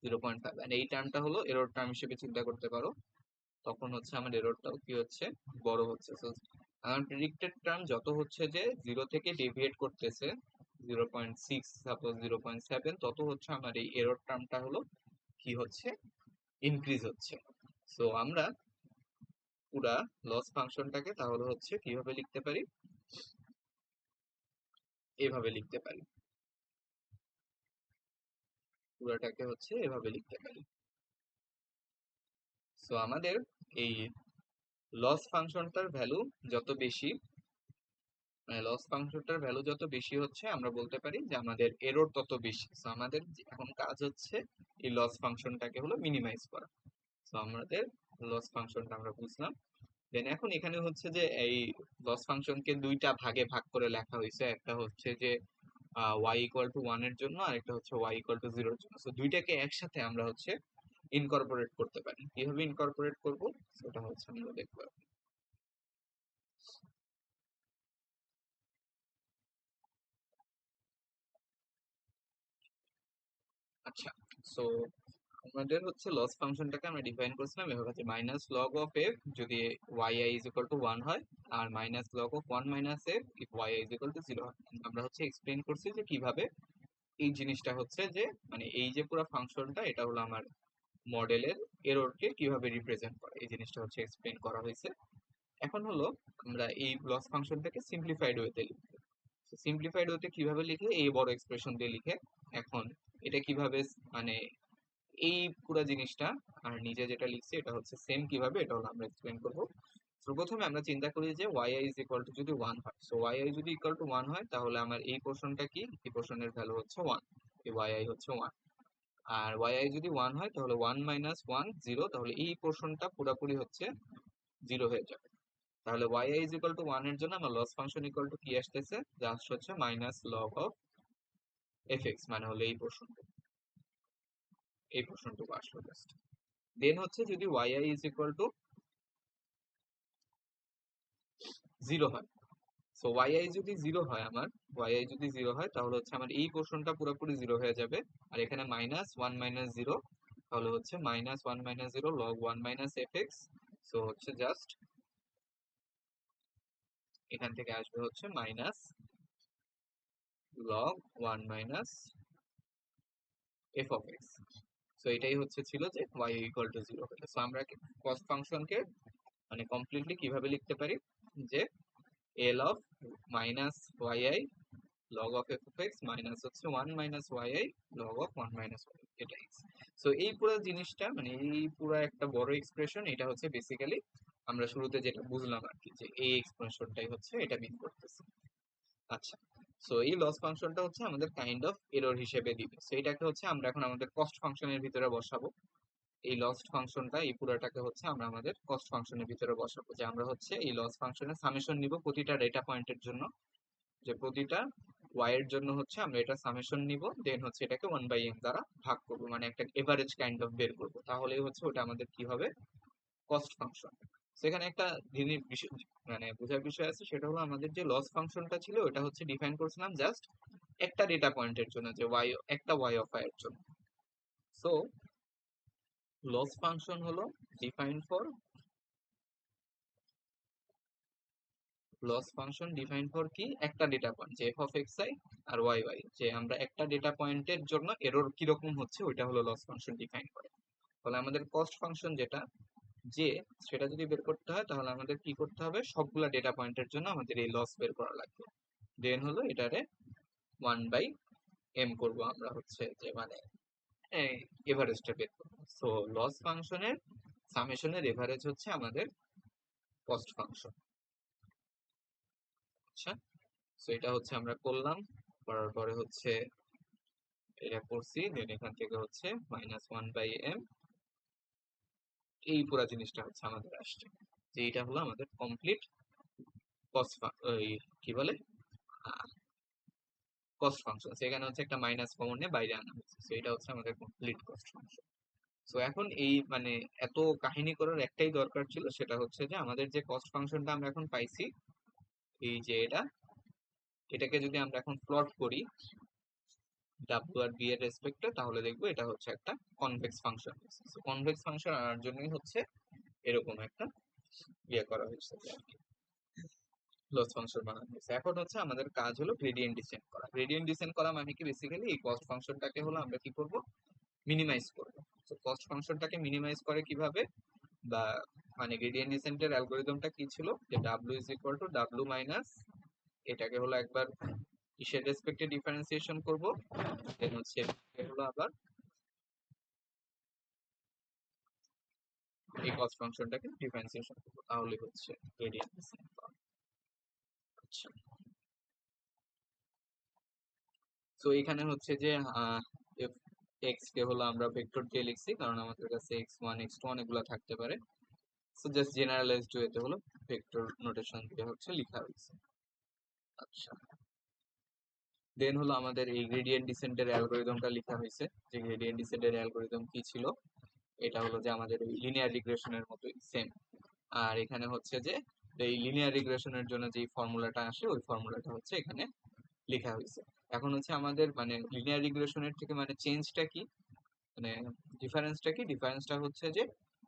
0.5, আর এই টার্মটা হলো এরর টার্ম হিসেবে চিন্তা করতে পারো। তখন হচ্ছে আমার এররটাও কি হচ্ছে, বড় হচ্ছে। সো আমার প্রেডিক্টেড টার্ম যত হচ্ছে যে 0 থেকে ডেভিয়েট করতেছে, 0.6 সাপোজ 0.7, তত হচ্ছে আমার এই এরর টার্মটা হলো কি হচ্ছে, ইনক্রিজ হচ্ছে। সো আমরা পুরা লস ফাংশনটাকে তাহলে হচ্ছে কিভাবে লিখতে পারি, এভাবে লিখতে পারি, পুরাটাকে হচ্ছে এভাবে লিখতে পারি। সো আমাদের এই লস ফাংশনটার ভ্যালু যত বেশি, মানে লস ফাংশনটার ভ্যালু যত বেশি হচ্ছে, আমরা বলতে পারি যে আমাদের এরর তত বেশি। সো আমাদের এখন কাজ হচ্ছে এই লস ফাংশনটাকে হলো মিনিমাইজ করা। সো আমাদের লস ফাংশনটা আমরা বুঝলাম। দেন এখন এখানে হচ্ছে যে এই লস ফাংশনকে দুইটা ভাগে ভাগ করে লেখা হয়েছে, একটা হচ্ছে যে y ইকুয়াল টু 1 এর জন্য, আর একটা হচ্ছে y ইকুয়াল টু 0 এর জন্য। সো দুইটাকে একসাথে আমরা হচ্ছে ইনকর্পোরেট করতে পারি। কিভাবে ইনকর্পোরেট করব সেটা হচ্ছে আমরা দেখব। আচ্ছা, সো আমাদের হচ্ছে লস ফাংশনটাকে আমরা ডিফাইন করছিলাম এভাবে যে মাইনাস লগ অফ এফ যদি Y I is equal to 1 হয়, আর minus log of 1 minus f if y I is equal to 0 হয়। আমরা হচ্ছে এক্সপ্লেইন করছি যে কিভাবে এই জিনিসটা হচ্ছে যে মানে এই যে পুরো ফাংশনটা এটা হলো আমার মডেলের এররকে কিভাবে রিপ্রেজেন্ট করে এই জিনিসটা হচ্ছে এক্সপ্লেইন করা হয়েছে। এখন হলো আমরা এই লস ফাংশনটাকে সিম্পলিফাইড ওয়েতে লিখব। সিম্পলিফাইড ওয়েতে কিভাবে লিখে, এই বড় এক্সপ্রেশন দিয়ে লিখে। এখন এটা কিভাবে মানে এই পুরো জিনিসটা আর নিচে যেটা লিখছি এটা হচ্ছে সেম কিভাবে, এটা হলো আমরা এক্সপ্লেন করব। তো প্রথমে আমরা চিন্তা করি যে Y I is equal to যদি 1 হয়, সো ওয়াই আই যদি ইকুয়াল টু 1 হয় তাহলে আমার এই পোর্শনটা কি, এই পোর্শনের ভ্যালু হচ্ছে 1, এই ওয়াই আই হচ্ছে 1। আর ওয়াই আই যদি 1 হয় তাহলে 1 মাইনাস 1 0, তাহলে এই পোর্শনটা পুরোপুরি হচ্ছে 0 হয়ে যাবে। তাহলে Y I is equal to 1 এর জন্য আমার লস ফাংশন ইকুয়াল টু কি আসতেছে, জাস্ট হচ্ছে minus log of F X, মানে হলো এই পোর্শনটুকু আসলো জাস্ট। দেন হচ্ছে যদি Y I is equal to 0 হয়, সো ওয়াই আই যদি 0 হয়, আমার ওয়াই আই যদি 0 হয় তাহলে হচ্ছে আমার এই পোর্শনটা পুরোপুরি 0 হয়ে যাবে। আর এখানে মাইনাস 1 মাইনাস 0, তাহলে হচ্ছে minus 1 minus 0 log 1 minus F x. So হচ্ছে জাস্ট এখান থেকে আসবে হচ্ছে minus log 1 minus f of x. So এটাই হচ্ছে ছিল যে y ইকুয়াল টু 0 হলে। সো আমরা কস্ট ফাংশনকে মানে কমপ্লিটলি কিভাবে লিখতে পারি যে L of minus Y I log of F of X minus হচ্ছে 1 minus Y I log of 1 minus Y, এটাই। সো এই পুরো জিনিসটা মানে এই পুরো একটা বড় এক্সপ্রেশন, এটা হচ্ছে বেসিক্যালি আমরা শুরুতে যেটা বুঝলাম আর কি, যে এই এক্সপ্রেশনটাই হচ্ছে এটা মিন করতেছে। আচ্ছা, সো এই লস ফাংশনটা হচ্ছে আমাদের কাইন্ড অফ এরর হিসেবে দিবে। সো এটাকে হচ্ছে আমরা এখন আমাদের কস্ট ফাংশনের ভিতরে বসাবো। এই লস ফাংশনটা এই পুরোটাকে হচ্ছে আমরা আমাদের কস্ট ফাংশনের ভিতরে বসাবো, যে আমরা হচ্ছে এই লস ফাংশনের সামেশন নিব প্রতিটা ডেটা পয়েন্টের জন্য, যে প্রতিটা ওয়াই এর জন্য হচ্ছে আমরা এটা সামেশন নিব, দেন হচ্ছে এটাকে 1/n দ্বারা ভাগ করবো, মানে একটা এভারেজ কাইন্ড অফ বের করবো, তাহলেই হচ্ছে ওটা আমাদের কি হবে, কস্ট ফাংশন। সেখানে একটা জিনিস মানে বোঝার বিষয় আছে, সেটা হলো আমাদের যে লস ফাংশনটা ছিল ওটা হচ্ছে ডিফাইন করছিলাম জাস্ট একটা ডেটা পয়েন্টের জন্য, যে ওয়াই একটা ওয়াই অফ আই এর জন্য। সো লস ফাংশন হলো define for loss function define for কি, একটা ডেটা পয়েন্ট যে এফ অফ এক্স আই আর ওয়াই ওয়াই, যে আমরা একটা ডেটা পয়েন্টের জন্য এরর কিরকম হচ্ছে ওইটা হলো লস ফাংশন ডিফাইন করে। তাহলে আমাদের কস্ট ফাংশন যেটা, যে সেটা যদি বের করতে হয় তাহলে আমাদের কি করতে হবে, সবগুলা ডেটা পয়েন্টের জন্য আমাদের এই লস বের করা লাগবে। দেন হলো এটারে 1/m করব আমরা হচ্ছে, যে মানে এভারেজটা বের করবো। সো লস ফাংশনের সামেশনের এভারেজ হচ্ছে আমাদের কস্ট ফাংশন। আচ্ছা, সো এটা হচ্ছে আমরা করলাম, করার পরে হচ্ছে এটা করছি, দেন এখান থেকে হচ্ছে -1/m, এই পুরো জিনিসটা হচ্ছে আমাদের আসছে, যে এটা হলো আমাদের কমপ্লিট কস্ট, ওই কি বলে কস্ট ফাংশন। সেখানে হচ্ছে একটা মাইনাস কমন নিয়ে বাইরে আনা হচ্ছে, সো এটা হচ্ছে আমাদের কমপ্লিট কস্ট ফাংশন। সো এখন এই মানে এত কাহিনী করার একটাই দরকার ছিল, সেটা হচ্ছে যে আমাদের যে কস্ট ফাংশনটা আমরা এখন পাইছি, এই যে এটাকে যদি আমরা এখন প্লট করি ডাব্লিউ আর বি এর রেসপেক্টে, তাহলে দেখবো এটা হচ্ছে একটা কনভেক্স ফাংশন। কনভেক্স ফাংশন আনার জন্যই হচ্ছে এরকম একটা ইয়ে করা হয়েছে আর কি, লস ফাংশন বানানো হয়েছে। এখন হচ্ছে আমাদের কাজ হলো গ্রেডিয়েন্ট ডিসেন্ড করা। গ্রেডিয়েন্ট ডিসেন্ড করা মানে কি, বেসিক্যালি এই কস্ট ফাংশনটাকে হলো আমরা কি করব, মিনিমাইজ করব। তো কস্ট ফাংশনটাকে মিনিমাইজ করে কিভাবে, বা মানে গ্রেডিয়েন্ট ডিসেন্টের অ্যালগরিদমটা কি ছিল, যে W is equal two W minus, এটাকে হলো একবার কিসের রেসপেক্টে ডিফারেন্সিয়েশন করব, দেন হচ্ছে এটাকে হলো আবার এই কস্ট ফাংশনটাকে ডিফারেন্সিয়েশন করব, তাহলে হচ্ছে গ্রেডিয়েন্ট ডিসেন্ট পাওয়া। আচ্ছা, তো এখানে হচ্ছে যে এফ এক্স কে হলো আমরা ভেক্টর দিয়ে লিখছি, কারণ আমাদের কাছে x1 x2 অনেকগুলো থাকতে পারে। সো জাস্ট জেনারেলাইজড ওয়েতে হলো ভেক্টর নোটেশন দিয়ে হচ্ছে লেখা হয়েছে। আচ্ছা, দেন হলো আমাদের এই গ্রেডিয়েন্ট ডিসেন্টের অ্যালগরিদমটা লেখা হয়েছে। যে গ্রেডিয়েন্ট ডিসেন্টের অ্যালগরিদম কি ছিল, এটা হলো যে আমাদের ওই লিনিয়ার রিগ্রেশনের মতোই সেম। আর এখানে হচ্ছে যে এই লিনিয়ার রিগ্রেশনের জন্য যে ফর্মুলাটা আসে ওই ফর্মুলাটা হচ্ছে এখানে লেখা হয়েছে। এখন হচ্ছে আমাদের মানে লিনিয়ার রিগ্রেশনের থেকে মানে চেঞ্জটা কি, মানে ডিফারেন্সটা কি, ডিফারেন্সটা হচ্ছে যে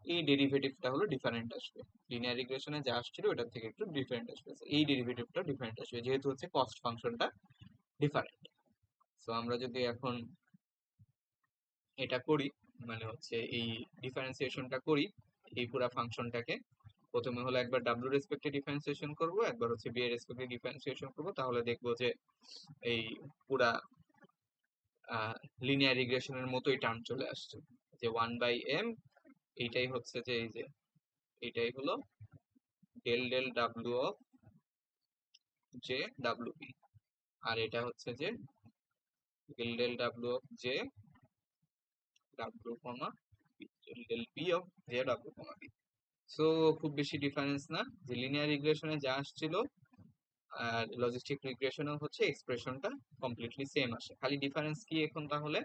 এই ডেরিভেটিভটা হলো ডিফারেন্ট আসবে। লিনিয়ার রিগ্রেশনে যা আসছিল ওটার থেকে একটু ডিফারেন্ট আসবে, এই ডেরিভেটিভটা ডিফারেন্ট আসবে যেহেতু হচ্ছে কস্ট ফাংশনটা ডিফারেন্ট। সো আমরা যদি এখন এটা করি, মানে হচ্ছে এই ডিফারেন্সিয়েশনটা করি এই পুরা ফাংশনটাকে, প্রথমে হলো একবার ডাব্লিউ রেসপেক্টে ডিফারেন্সিয়েশন করব, একবার হচ্ছে বি এর রেসপেক্টে ডিফারেন্সিয়েশন করব, তাহলে দেখবো যে এই পুরা লিনিয়ার রিগ্রেশনের মতোই টার্ম চলে আসছে। যে 1/m এইটাই হচ্ছে যে এই যে এইটাই হলো del del W of J W P, আর এটা হচ্ছে যে del del W of J W comma del del P of J W comma P. So খুব বেশি ডিফারেন্স না, যে লিনিয়ার রিগ্রেশনে যা আসছিল আর লজিস্টিক রিগ্রেশনেও হচ্ছে এক্সপ্রেশনটা কমপ্লিটলি সেম আসে। খালি ডিফারেন্স কি এখন তাহলে,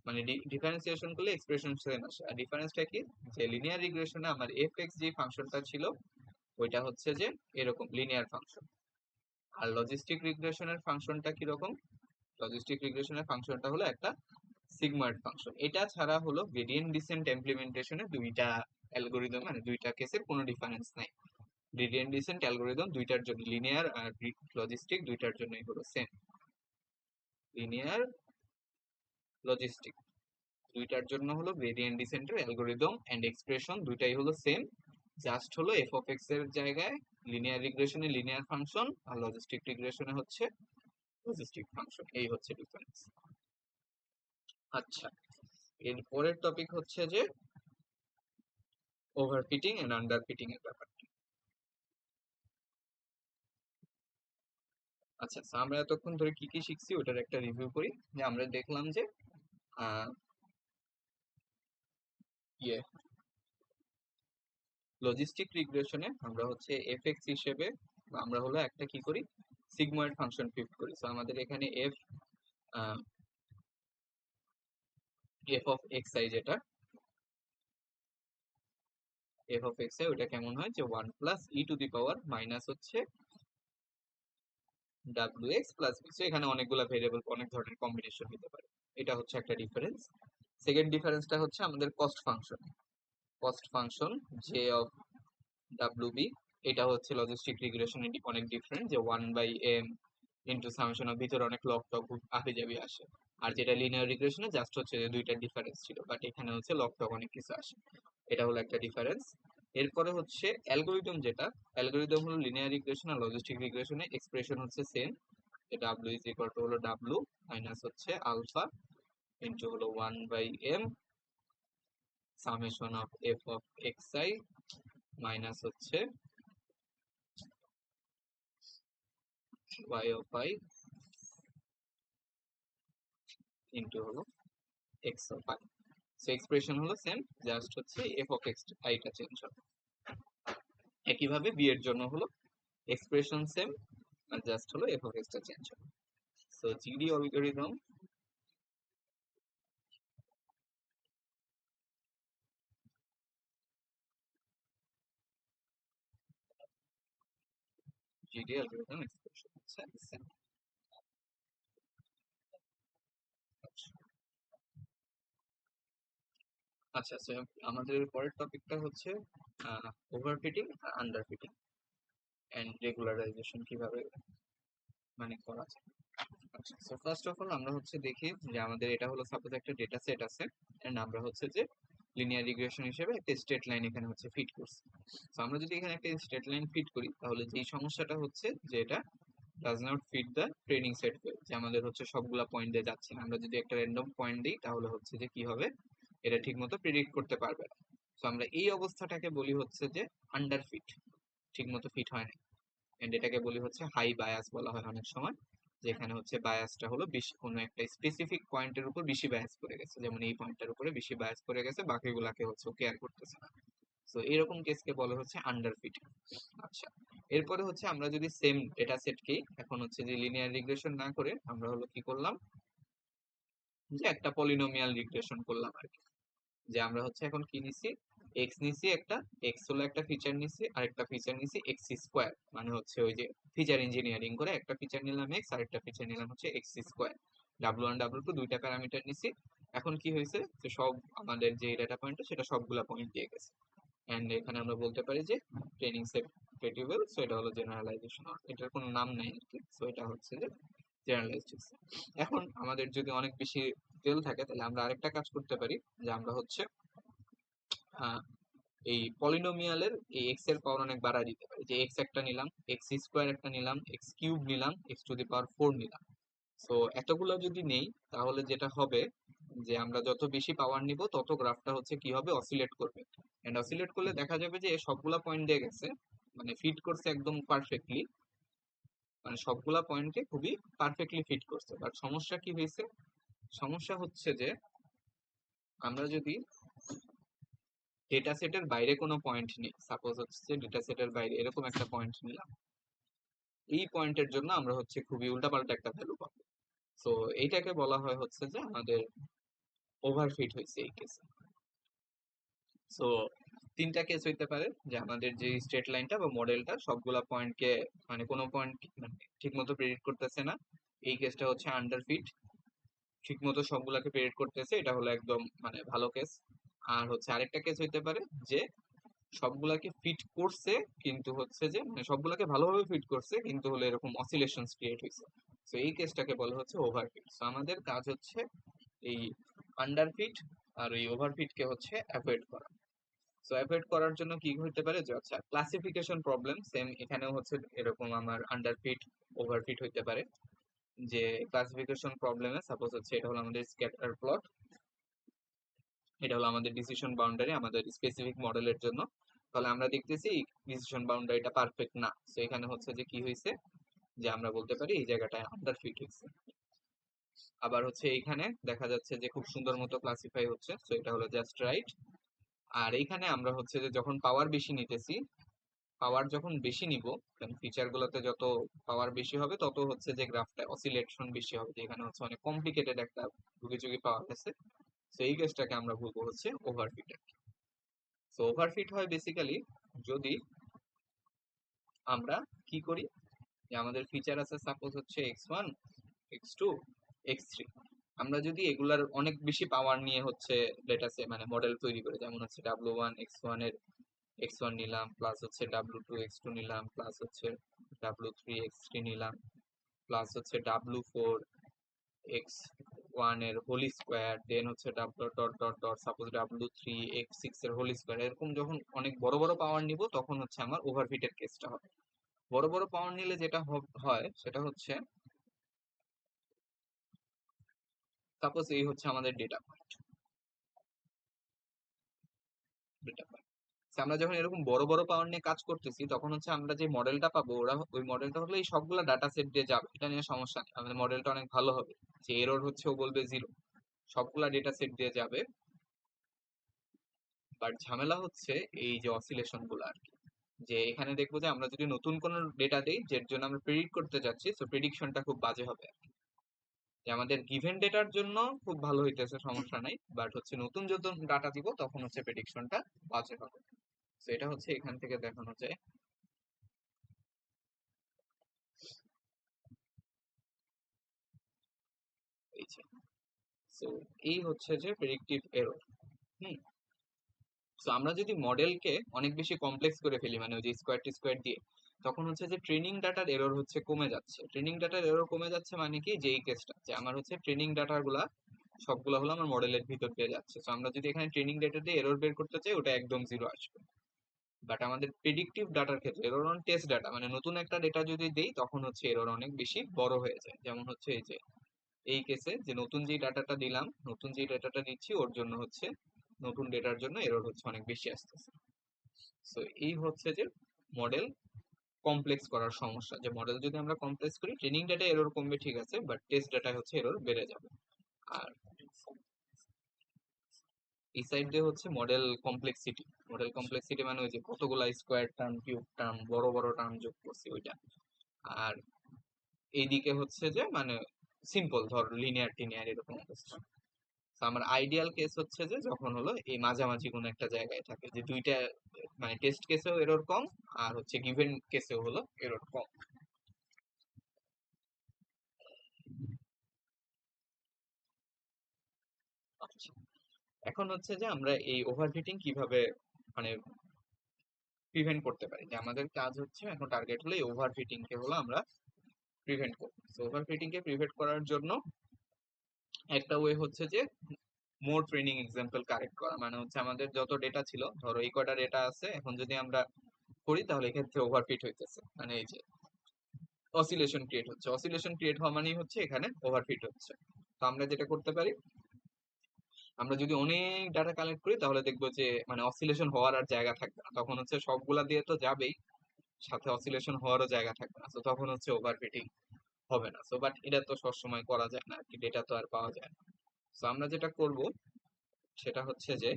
মানে ডিফারেন্সিয়েশন করলে এক্সপ্রেশন সেম আসে। আর ডিফারেন্সটা কি, যে লিনিয়ার রিগ্রেশনে আমার এফ এক্স যে ফাংশনটা ছিল ওইটা হচ্ছে যে এরকম লিনিয়ার ফাংশন, আর লজিস্টিক রিগ্রেশনের ফাংশনটা কিরকম, লজিস্টিক রিগ্রেশনের ফাংশনটা হলো একটা সিগময়েড ফাংশন। এটা ছাড়া হলো গ্রেডিয়েন্ট ডিসেন্ট ইমপ্লিমেন্টেশনে দুইটা অ্যালগরিদম মানে দুইটা কেসের কোনো ডিফারেন্স নাই। গ্রেডিয়েন্ট ডিসেন্ট অ্যালগরিদম দুইটার জন্য, লিনিয়ার আর লজিস্টিক দুইটার জন্যই হলো সেম। লিনিয়ার লজিস্টিক দুইটার জন্য হলো গ্রেডিয়েন্ট ডিসেন্টের অ্যালগরিদম এন্ড এক্সপ্রেশন দুইটাই হলো সেম, জাস্ট হলো এফ অফ এক্স এর জায়গায় লিনিয়ার রিগ্রেশনে লিনিয়ার ফাংশন আর লজিস্টিক রিগ্রেশনে হচ্ছে লজিস্টিক ফাংশন, এই হচ্ছে ডিফারেন্স। আচ্ছা, এর পরের টপিক হচ্ছে যে ওভারফিটিং এন্ড আন্ডারফিটিং এর ব্যাপার। আচ্ছা, so আমরা এতক্ষণ ধরে কি কি শিখছি ওটার একটা রিভিউ করি। যে আমরা দেখলাম যে আহ, ইয়ে লজিস্টিক রিগ্রেশনে আমরা হচ্ছে এফএক্স হিসেবে আমরা হলো একটা কি করি, সিগময়েড ফাংশন ফিট করি। সো আমাদের এখানে এফ অফ এক্স আই যেটা এফ অফ এক্স আই ওটা কেমন হয়, যে 1 + e⁻⁻ হচ্ছে ডাব্লিউ এক্স প্লাস বি। এখানে অনেকগুলা ভেরিয়েবল অনেক ধরনের কম্বিনেশন হতে পারে, এটা হচ্ছে একটা ডিফারেন্স। সেকেন্ড ডিফারেন্সটা হচ্ছে আমাদের cost function, cost function J of W B, এটা হচ্ছে লজিস্টিক রিগ্রেশন অনেক ডিফারেন্ট, যে 1/m ইন্টু সামেশন অফ ভিতরে অনেক লগ টক আবে যাবে আসে। আর যেটা লিনিয়ার রিগ্রেশনে জাস্ট হচ্ছে যে দুইটা ডিফারেন্স ছিল, বাট এখানে হচ্ছে লগ টক অনেক কিছু আসে, এটা হলো একটা ডিফারেন্স। এরপরে হচ্ছে অ্যালগোরিদম, যেটা অ্যালগোরিদম হলো লিনিয়ার রিগ্রেশন আর লজিস্টিক রিগ্রেশনে এক্সপ্রেশন হচ্ছে সেম, যে ডাব্লিউ ইজ ইকুয়াল টু হলো ডাব্লিউ মাইনাস হচ্ছে আলফা ইন্টু হলো 1/m summation of F of x I minus হচ্ছে y of i ইন্টু হলো x of i। So expression হলো same, just হচ্ছে f of x i টা change হবে। একইভাবে b এর জন্য হলো এক্সপ্রেশন সেম, আর জাস্ট হলো f of x টা চেঞ্জ হবে। So GD algorithm GD algorithm expression হচ্ছে সেম। আচ্ছা, সো আমাদের পরের টপিকটা হচ্ছে ওভারফিটিং আর আন্ডারফিটিং এন্ড রেগুলারাইজেশন কিভাবে মানে করা যায়। আচ্ছা, সো ফার্স্ট অফ অল আমরা হচ্ছে দেখি যে আমাদের এটা হলো সাপোজ একটা ডেটা সেট আছে এন্ড আমরা হচ্ছে যে লিনিয়ার রিগ্রেশন হিসেবে একটা স্ট্রেট লাইন এখানে হচ্ছে ফিট করছি। তো আমরা যদি এখানে একটা স্ট্রেট লাইন ফিট করি তাহলে যেই সমস্যাটা হচ্ছে যে এটা does not fit the training set well, যে আমাদের হচ্ছে সবগুলা পয়েন্ট দিয়ে যাচ্ছে না। আমরা যদি একটা র্যান্ডম পয়েন্ট দিই তাহলে হচ্ছে যে কি হবে, এটা ঠিক মতো প্রেডিক্ট করতে পারবে না। তো আমরা এই অবস্থাটাকে বলি হচ্ছে যে আন্ডার ফিট, ঠিক মতো ফিট হয় না। এন্ড এটাকে বলি হচ্ছে হাই বায়াস বলা হয় অনেক সময়, যেখানে হচ্ছে বায়াসটা হলো বেশি, কোনো একটা স্পেসিফিক পয়েন্টের উপর বেশি বায়াস করে গেছে, যেমন এই পয়েন্টটার উপরে বেশি বায়াস করে গেছে, বাকিগুলাকে হচ্ছে কেয়ার করতেছে না। সো এরকম কেসকে বলা হচ্ছে আন্ডারফিট। আচ্ছা, এরপরে হচ্ছে আমরা যদি সেম ডেটা সেটকেই এখন হচ্ছে যে লিনিয়ার রিগ্রেশন না করে আমরা হলো কি করলাম, যে একটা পলিনোমিয়াল রিগ্রেশন করলাম আর কি। যে আমরা হচ্ছে এখন কি নিছি, এক্স নিছি একটা, এক্স হলো একটা ফিচার নিছি, আর একটা ফিচার নিছি এক্স স্কোয়ার, মানে হচ্ছে ওই যে ফিচার ইঞ্জিনিয়ারিং করে একটা ফিচার নিলাম এক্স, আর একটা ফিচার নিলাম হচ্ছে X square. W one W two দুইটা প্যারামিটার নিছি। এখন কি হয়েছে, যে সব আমাদের যে ডেটা পয়েন্ট সেটা সবগুলা পয়েন্ট দিয়ে গেছে। এন্ড এখানে আমরা বলতে পারি যে ট্রেনিং সেট ভেরিয়েবল, সো এটা হলো জেনারেলাইজেশন, এটার কোনো নাম নাই আর কি। সো এটা হচ্ছে যে জেনারেলাইজড। এখন আমাদের যদি অনেক বেশি তেল থাকে তাহলে আমরা আরেকটা কাজ করতে পারি, যে আমরা হচ্ছে আহ, এই পলিনোমিয়ালের এই এক্স এর পাওয়ার অনেক বাড়ায় দিতে পারি। যে এক্স একটা নিলাম, এক্স স্কোয়ার একটা নিলাম, এক্স কিউব নিলাম, এক্স টু দি পাওয়ার 4 নিলাম। সো এতগুলো যদি নেই তাহলে যেটা হবে, যে আমরা যত বেশি পাওয়ার নিব তত গ্রাফটা হচ্ছে কি হবে, অসিলেট করবে। এন্ড অসিলেট করলে দেখা যাবে যে সবগুলা পয়েন্ট দিয়ে গেছে, মানে ফিট করছে একদম পারফেক্টলি, মানে সবগুলা পয়েন্টকে খুবই পারফেক্টলি ফিট করছে। বাট সমস্যা কি হয়েছে, সমস্যা হচ্ছে যে আমরা যদি ডেটা সেটের বাইরে কোনো পয়েন্ট নিই, সাপোজ হচ্ছে ডেটা সেটের বাইরে এরকম একটা পয়েন্ট নিলাম, এই পয়েন্টের জন্য আমরা হচ্ছে খুবই উল্টাপাল্টা একটা ভ্যালু পাবো। তো এইটাকে বলা হয় হচ্ছে যে আমাদের ওভারফিট হয়েছে এই কেসে। সো তিনটা কেস হইতে পারে, যে আমাদের যে স্ট্রেট লাইনটা বা মডেলটা সবগুলা পয়েন্টকে, মানে কোনো পয়েন্ট মানে ঠিক মতো প্রেডিক্ট করতেছে না, এই কেসটা হচ্ছে আন্ডারফিট। ঠিক মতো সবগুলাকে প্রেডিক্ট করতেছে, এটা হলো একদম মানে ভালো কেস। আর হচ্ছে আরেকটা কেস হইতে পারে যে সবগুলাকে ফিট করছে, কিন্তু হচ্ছে যে মানে সবগুলাকে ভালোভাবে ফিট করছে কিন্তু হলো এরকম অসিলেশনস ক্রিয়েট হয়েছে। তো এই কেসটাকে বলা হচ্ছে ওভারফিট। তো আমাদের কাজ হচ্ছে এই আন্ডারফিট আর এই ওভারফিটকে হচ্ছে অ্যাভয়েড করা। সো অ্যাভয়েড করার জন্য কি হতে পারে, যে আচ্ছা ক্লাসিফিকেশন প্রবলেম সেম এখানেও হচ্ছে এরকম আমার আন্ডারফিট ওভারফিট হইতে পারে। যে ক্লাসিফিকেশন প্রবলেমে সাপোজ হচ্ছে এটা হলো আমাদের স্ক্যাটার প্লট, এটা হলো আমাদের ডিসিশন বাউন্ডারি আমাদের স্পেসিফিক মডেলের জন্য। তাহলে আমরা দেখতেছি ডিসিশন বাউন্ডারিটা পারফেক্ট না, তো এখানে হচ্ছে যে কি হয়েছে, যে আমরা বলতে পারি এই জায়গাটায় আন্ডারফিট হয়েছে। আবার হচ্ছে এইখানে দেখা যাচ্ছে যে খুব সুন্দর মতো ক্লাসিফাই হচ্ছে, তো এটা হলো জাস্ট রাইট। আর এইখানে আমরা হচ্ছে যে যখন পাওয়ার বেশি নিতেছি, পাওয়ার যখন বেশি নিব, কারণ ফিচার গুলোতে যত পাওয়ার বেশি হবে তত হচ্ছে যে গ্রাফটা অসিলেশন বেশি হবে, যে এখানে হচ্ছে অনেক কমপ্লিকেটেড একটা যুগি পাওয়া গেছে। তো এই কেসটাকে আমরা বলবো হচ্ছে ওভারফিট। তো ওভারফিট হয় বেসিক্যালি যদি আমরা কি করি, যে আমাদের ফিচার আছে সাপোজ হচ্ছে x1, x2, x3, আমরা যদি এগুলার অনেক বেশি পাওয়ার নিয়ে হচ্ছে লেটাসে মানে মডেল তৈরি করে, যেমন হচ্ছে w1 x1 এর x1 নিলাম, প্লাস হচ্ছে w2 x2 নিলাম, প্লাস হচ্ছে w3 x3 নিলাম, প্লাস হচ্ছে w4 x1 এর হোল স্কোয়ার, দেন হচ্ছে W dot dot dot suppose w3 x6 এর হোল স্কোয়ার, এরকম যখন অনেক বড় বড় পাওয়ার নিব তখন হচ্ছে আমার ওভারফিটের কেসটা হবে। বড় বড় পাওয়ার নিলে যেটা হয় সেটা হচ্ছে সাপোজ এই হচ্ছে আমাদের ডেটা পয়েন্ট, ডেটা পয়েন্ট। আমরা যখন এরকম বড় বড় পাওয়ার নিয়ে কাজ করতেছি তখন হচ্ছে আমরা যে মডেলটা পাবো, ওরা ওই মডেলটা হলো এই সবগুলা ডাটা সেট দিয়ে যাবে, এটা নিয়ে সমস্যা নেই, আমাদের মডেলটা অনেক ভালো হবে। যে এরর হচ্ছে ও বলবে 0, সবগুলা ডেটা সেট দিয়ে যাবে। বাট ঝামেলা হচ্ছে এই যে অসিলেশন গুলো আর কি, যে এখানে দেখবো যে আমরা যদি নতুন কোনো ডেটা দেই যের জন্য আমরা প্রেডিক্ট করতে যাচ্ছি, তো প্রেডিকশনটা খুব বাজে হবে। যে আমাদের গিভেন ডেটার জন্য খুব ভালো হইতেছে, সমস্যা নাই, বাট হচ্ছে নতুন যখন ডাটা দিব তখন হচ্ছে প্রেডিকশনটা বাজে হবে। তো এটা হচ্ছে এখান থেকে দেখানো যায়। এই যে, তো এই হচ্ছে যে প্রেডিক্টিভ এরর। হুম। তো আমরা যদি মডেলকে অনেক বেশি কমপ্লেক্স করে ফেলি, মানে ওই যে স্কোয়ার টি স্কোয়ার দিয়ে, তখন হচ্ছে যে ট্রেনিং ডাটার এরর হচ্ছে কমে যাচ্ছে। ট্রেনিং ডাটার এরর কমে যাচ্ছে মানে কি, যে এই কেসটা যে আমার হচ্ছে ট্রেনিং ডাটা গুলা সবগুলো হলো আমার মডেলের ভিতর দিয়ে যাচ্ছে। তো আমরা যদি এখানে ট্রেনিং ডেটা দিয়ে এরর বের করতে চাই ওটা একদম 0 আসবে। বাট আমাদের প্রেডিক্টিভ ডাটার ক্ষেত্রে এরর অন টেস্ট ডাটা, মানে নতুন একটা ডেটা যদি দেই তখন হচ্ছে এরর অনেক বেশি বড় হয়ে যায়। যেমন হচ্ছে এই যে এই কেসে যে নতুন যে ডাটাটা দিলাম, নতুন যে ডাটাটা দিচ্ছি ওর জন্য হচ্ছে নতুন ডেটার জন্য এরর হচ্ছে অনেক বেশি আসতেছে। সো এই হচ্ছে যে মডেল কমপ্লেক্স করার সমস্যা, যে মডেল যদি আমরা কমপ্লেক্স করি ট্রেনিং ডাটা এরর কমবে ঠিক আছে, বাট টেস্ট ডাটা হচ্ছে এরর বেড়ে যাবে। আর এই সাইড দিয়ে হচ্ছে মডেল কমপ্লেক্সিটি। মডেল কমপ্লেক্সিটি মানে ওই যে কতগুলা স্কোয়ার টার্ম, কিউব টার্ম, বড় বড় টার্ম যোগ করছি ওইটা। আর এইদিকে হচ্ছে যে মানে সিম্পল, ধর লিনিয়ার টিনিয়ার এরকম অবস্থা। তো আমার আইডিয়াল কেস হচ্ছে যে যখন হলো এই মাঝামাঝি কোনো একটা জায়গায় থাকে, যে দুইটা মানে টেস্ট কেসেও এরর কম আর হচ্ছে গিভেন কেসেও হলো এরর কম। আচ্ছা, এখন হচ্ছে যে আমরা এই ওভারফিটিং কিভাবে মানে প্রিভেন্ট করতে পারি। যে আমাদের কাজ হচ্ছে এখন টার্গেট হলো এই ওভারফিটিং কে হলো আমরা প্রিভেন্ট করব। তো ওভারফিটিং কে প্রিভেন্ট করার জন্য একটা ওয়ে হচ্ছে যে মোর ট্রেনিং এক্সাম্পল কারেক্ট করা। মানে হচ্ছে আমাদের যত ডেটা ছিল, ধরো এই কয়টা ডেটা আছে, এখন যদি আমরা করি তাহলে এক্ষেত্রে ওভারফিট হইতেছে, মানে এই যে অসিলেশন ক্রিয়েট হচ্ছে। অসিলেশন ক্রিয়েট হওয়া মানেই হচ্ছে এখানে ওভারফিট হচ্ছে। তো আমরা যেটা করতে পারি, আমরা যদি অনেক ডাটা কালেক্ট করি তাহলে দেখবো যে মানে অসিলেশন হওয়ার আর জায়গা থাকবে না, তখন হচ্ছে সবগুলা দিয়ে তো যাবেই, সাথে অসিলেশন হওয়ারও জায়গা থাকবে না, তো তখন হচ্ছে ওভারফিটিং হবে না। সো বাট এটা তো সবসময় করা যায় না আর কি, ডেটা তো আর পাওয়া যায় না। তো আমরা যেটা করব সেটা হচ্ছে যে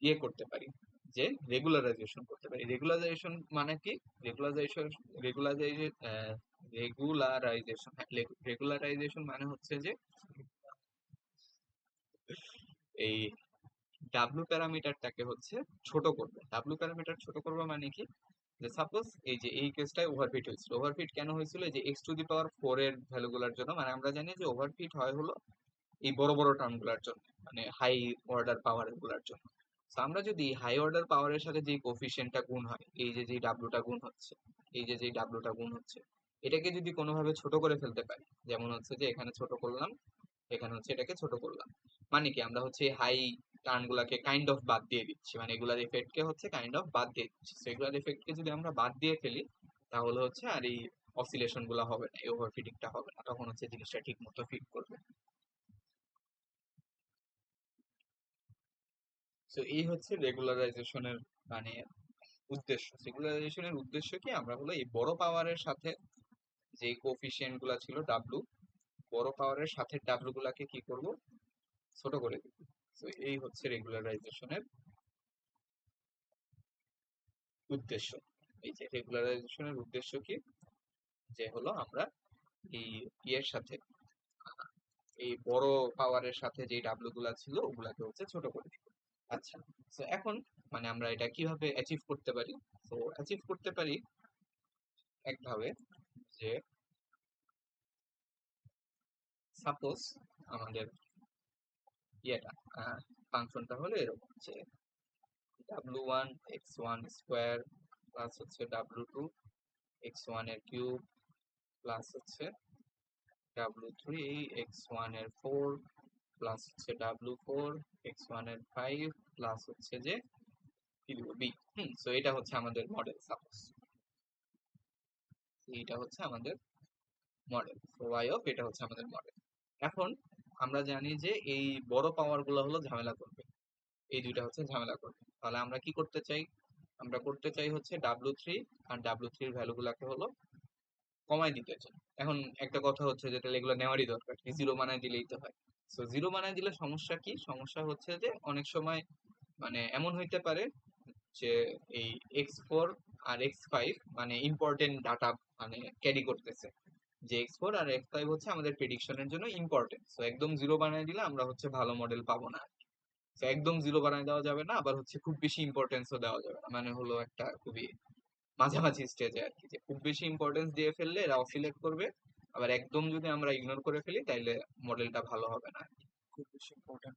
ইয়ে করতে পারি, যে রেগুলারাইজেশন করতে পারি। রেগুলারাইজেশন মানে কি? রেগুলারাইজেশন রেগুলারাইজেশন রেগুলারাইজেশন রেগুলারাইজেশন মানে হচ্ছে যে এই ডাব্লু প্যারামিটারটাকে হচ্ছে ছোট করবে। ডাব্লু প্যারামিটার ছোট করবে মানে কি, যে সাপোজ এই যে এই কেসটায় ওভারফিট হয়েছিল। ওভারফিট কেন হয়েছিল? এই যে এক্স টু দি পাওয়ার 4 এর ভ্যালুগুলোর জন্য। মানে আমরা জানি যে ওভারফিট হয় হলো এই বড় বড় টার্ম গুলার জন্য, মানে হাই অর্ডার পাওয়ার গুলার জন্য। তো আমরা যদি হাই অর্ডার পাওয়ারের সাথে যে কোফিশিয়েন্টটা গুণ হয়, এই যে যে ডাব্লুটা গুণ হচ্ছে, এই যে যে ডাব্লুটা গুণ হচ্ছে, এটাকে যদি কোনোভাবে ছোট করে ফেলতে পারি, যেমন হচ্ছে যে এখানে ছোট করলাম, এখানে হচ্ছে এটাকে ছোট করলাম, মানে কি আমরা হচ্ছে হাই টার্ম গুলাকে কাইন্ড অফ বাদ দিয়ে দিচ্ছি, মানে এগুলার এফেক্ট কে হচ্ছে কাইন্ড অফ বাদ দিয়ে দিচ্ছি। তো এগুলার এফেক্ট কে যদি আমরা বাদ দিয়ে ফেলি তাহলে হচ্ছে আর এই অসিলেশন গুলা হবে না, এই ওভারফিটিংটা হবে না, তখন হচ্ছে জিনিসটা ঠিক মতো ফিট করবে। তো এই হচ্ছে রেগুলারাইজেশনের মানে উদ্দেশ্য। রেগুলারাইজেশনের উদ্দেশ্য কি, আমরা হলো এই বড় পাওয়ারের সাথে যে কোফিশিয়েন্ট গুলা ছিল ডাব্লু, বড় পাওয়ারের সাথে ডাব্লু গুলাকে কি করব, ছোট করে দিব। তো এই হচ্ছে রেগুলারাইজেশনের উদ্দেশ্য। এই যে রেগুলারাইজেশনের উদ্দেশ্য কি, যে হলো আমরা এই ইয়ের সাথে এই বড় পাওয়ারের সাথে যে ডাব্লু গুলা ছিল ওগুলাকে হচ্ছে ছোট করে দিব। আচ্ছা, তো এখন মানে আমরা এটা কিভাবে অ্যাচিভ করতে পারি? তো অ্যাচিভ করতে পারি একভাবে, যে সাপোজ আমাদের ইয়েটা ফাংশনটা হলো এরকম, যে w1 x1 স্কোয়ার প্লাস হচ্ছে w2 x1 এর কিউব প্লাস হচ্ছে w3 x1 এর 4 প্লাস হচ্ছে w4 x1 এর 5 প্লাস হচ্ছে যে কি দিব b। সো এটা হচ্ছে আমাদের মডেল। সাপোজ এটা হচ্ছে আমাদের মডেল, তো y অফ এটা হচ্ছে আমাদের মডেল। এখন আমরা জানি যে এই বড় পাওয়ার গুলো হলো ঝামেলা করবে, এই দুইটা হচ্ছে ঝামেলা করবে। তাহলে আমরা কি করতে চাই? আমরা করতে চাই হচ্ছে W3 আর W3 এর ভ্যালু গুলাকে হলো কমাই দিতে চাই। এখন একটা কথা হচ্ছে যে তাহলে এগুলো নেওয়ারই দরকার, জিরো বানাই দিলেই তো হয়। তো জিরো বানাই দিলে সমস্যা কি? সমস্যা হচ্ছে যে অনেক সময় মানে এমন হইতে পারে যে এই x4 আর x5 মানে ইম্পর্টেন্ট ডাটা মানে ক্যারি করতেছে, যে x4 আর x5 হচ্ছে আমাদের প্রেডিকশনের জন্য ইম্পর্টেন্ট। তো একদম জিরো বানাই দিলে আমরা হচ্ছে ভালো মডেল পাবো না। তো একদম জিরো বানাই দেওয়া যাবে না, আবার হচ্ছে খুব বেশি ইম্পর্টেন্সও দেওয়া যাবে না, মানে হলো একটা খুবই মাঝামাঝি স্টেজে আর কি, যে খুব বেশি ইম্পর্টেন্স দিয়ে ফেললে এরা অসিলেট করবে, আবার একদম যদি আমরা ইগনোর করে ফেলি তাইলে মডেলটা ভালো হবে না। খুব বেশি ইম্পর্টেন্ট।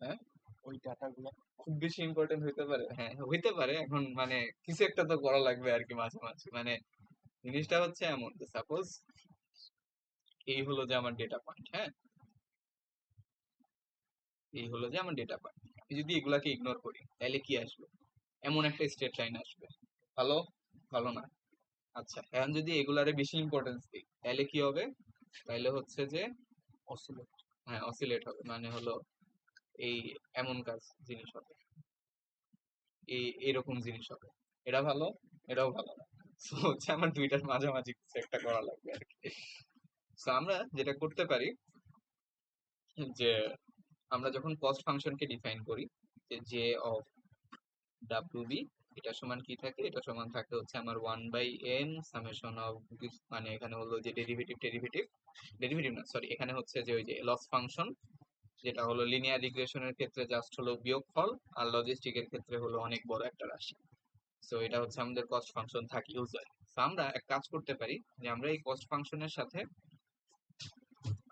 হ্যাঁ, ওই ডাটাগুলো খুব বেশি ইম্পর্টেন্ট হইতে পারে, হ্যাঁ হইতে পারে। এখন মানে কিছু একটা তো করা লাগবে আর কি মাঝে মাঝে। মানে জিনিসটা হচ্ছে এমন যে সাপোজ এই হলো যে আমার ডেটা পয়েন্ট, হ্যাঁ এই হলো যে আমার ডেটা পয়েন্ট, যদি এগুলাকে ইগনোর করি তাহলে কি আসবে? এমন একটা স্ট্রেট লাইন আসবে। ভালো? ভালো না। আচ্ছা, এখন যদি এগুলারে বেশি ইম্পর্টেন্স দিই তাহলে কি হবে? তাহলে হচ্ছে যে অসিলেট। হ্যাঁ অসিলেট হবে, মানে হলো এই এমন কাজ জিনিস হবে, এই এরকম জিনিস হবে। এটা ভালো, এটাও ভালো না। তো হচ্ছে আমার দুইটার মাঝামাঝি কিছু একটা করা লাগবে আর কি। তো আমরা যেটা করতে পারি, যে আমরা যখন কস্ট ফাংশনকে ডিফাইন করি যে জে অফ ডাব্লিউ বি এটা সমান কি থাকে, এটা সমান থাকে হচ্ছে আমার 1/n সামেশন অফ, মানে এখানে হলো যে ডেরিভেটিভ ডেরিভেটিভ ডেরিভেটিভ না সরি, এখানে হচ্ছে যে ওই যে লস ফাংশন, যেটা হলো লিনিয়ার রিগ্রেশনের ক্ষেত্রে জাস্ট হলো বিয়োগফল, আর লজিস্টিকের ক্ষেত্রে হলো অনেক বড় একটা রাশি। সো এটা হচ্ছে আমাদের কস্ট ফাংশন থাকে ইউজুয়ালি। তো আমরা এক কাজ করতে পারি যে আমরা এই কস্ট ফাংশনের সাথে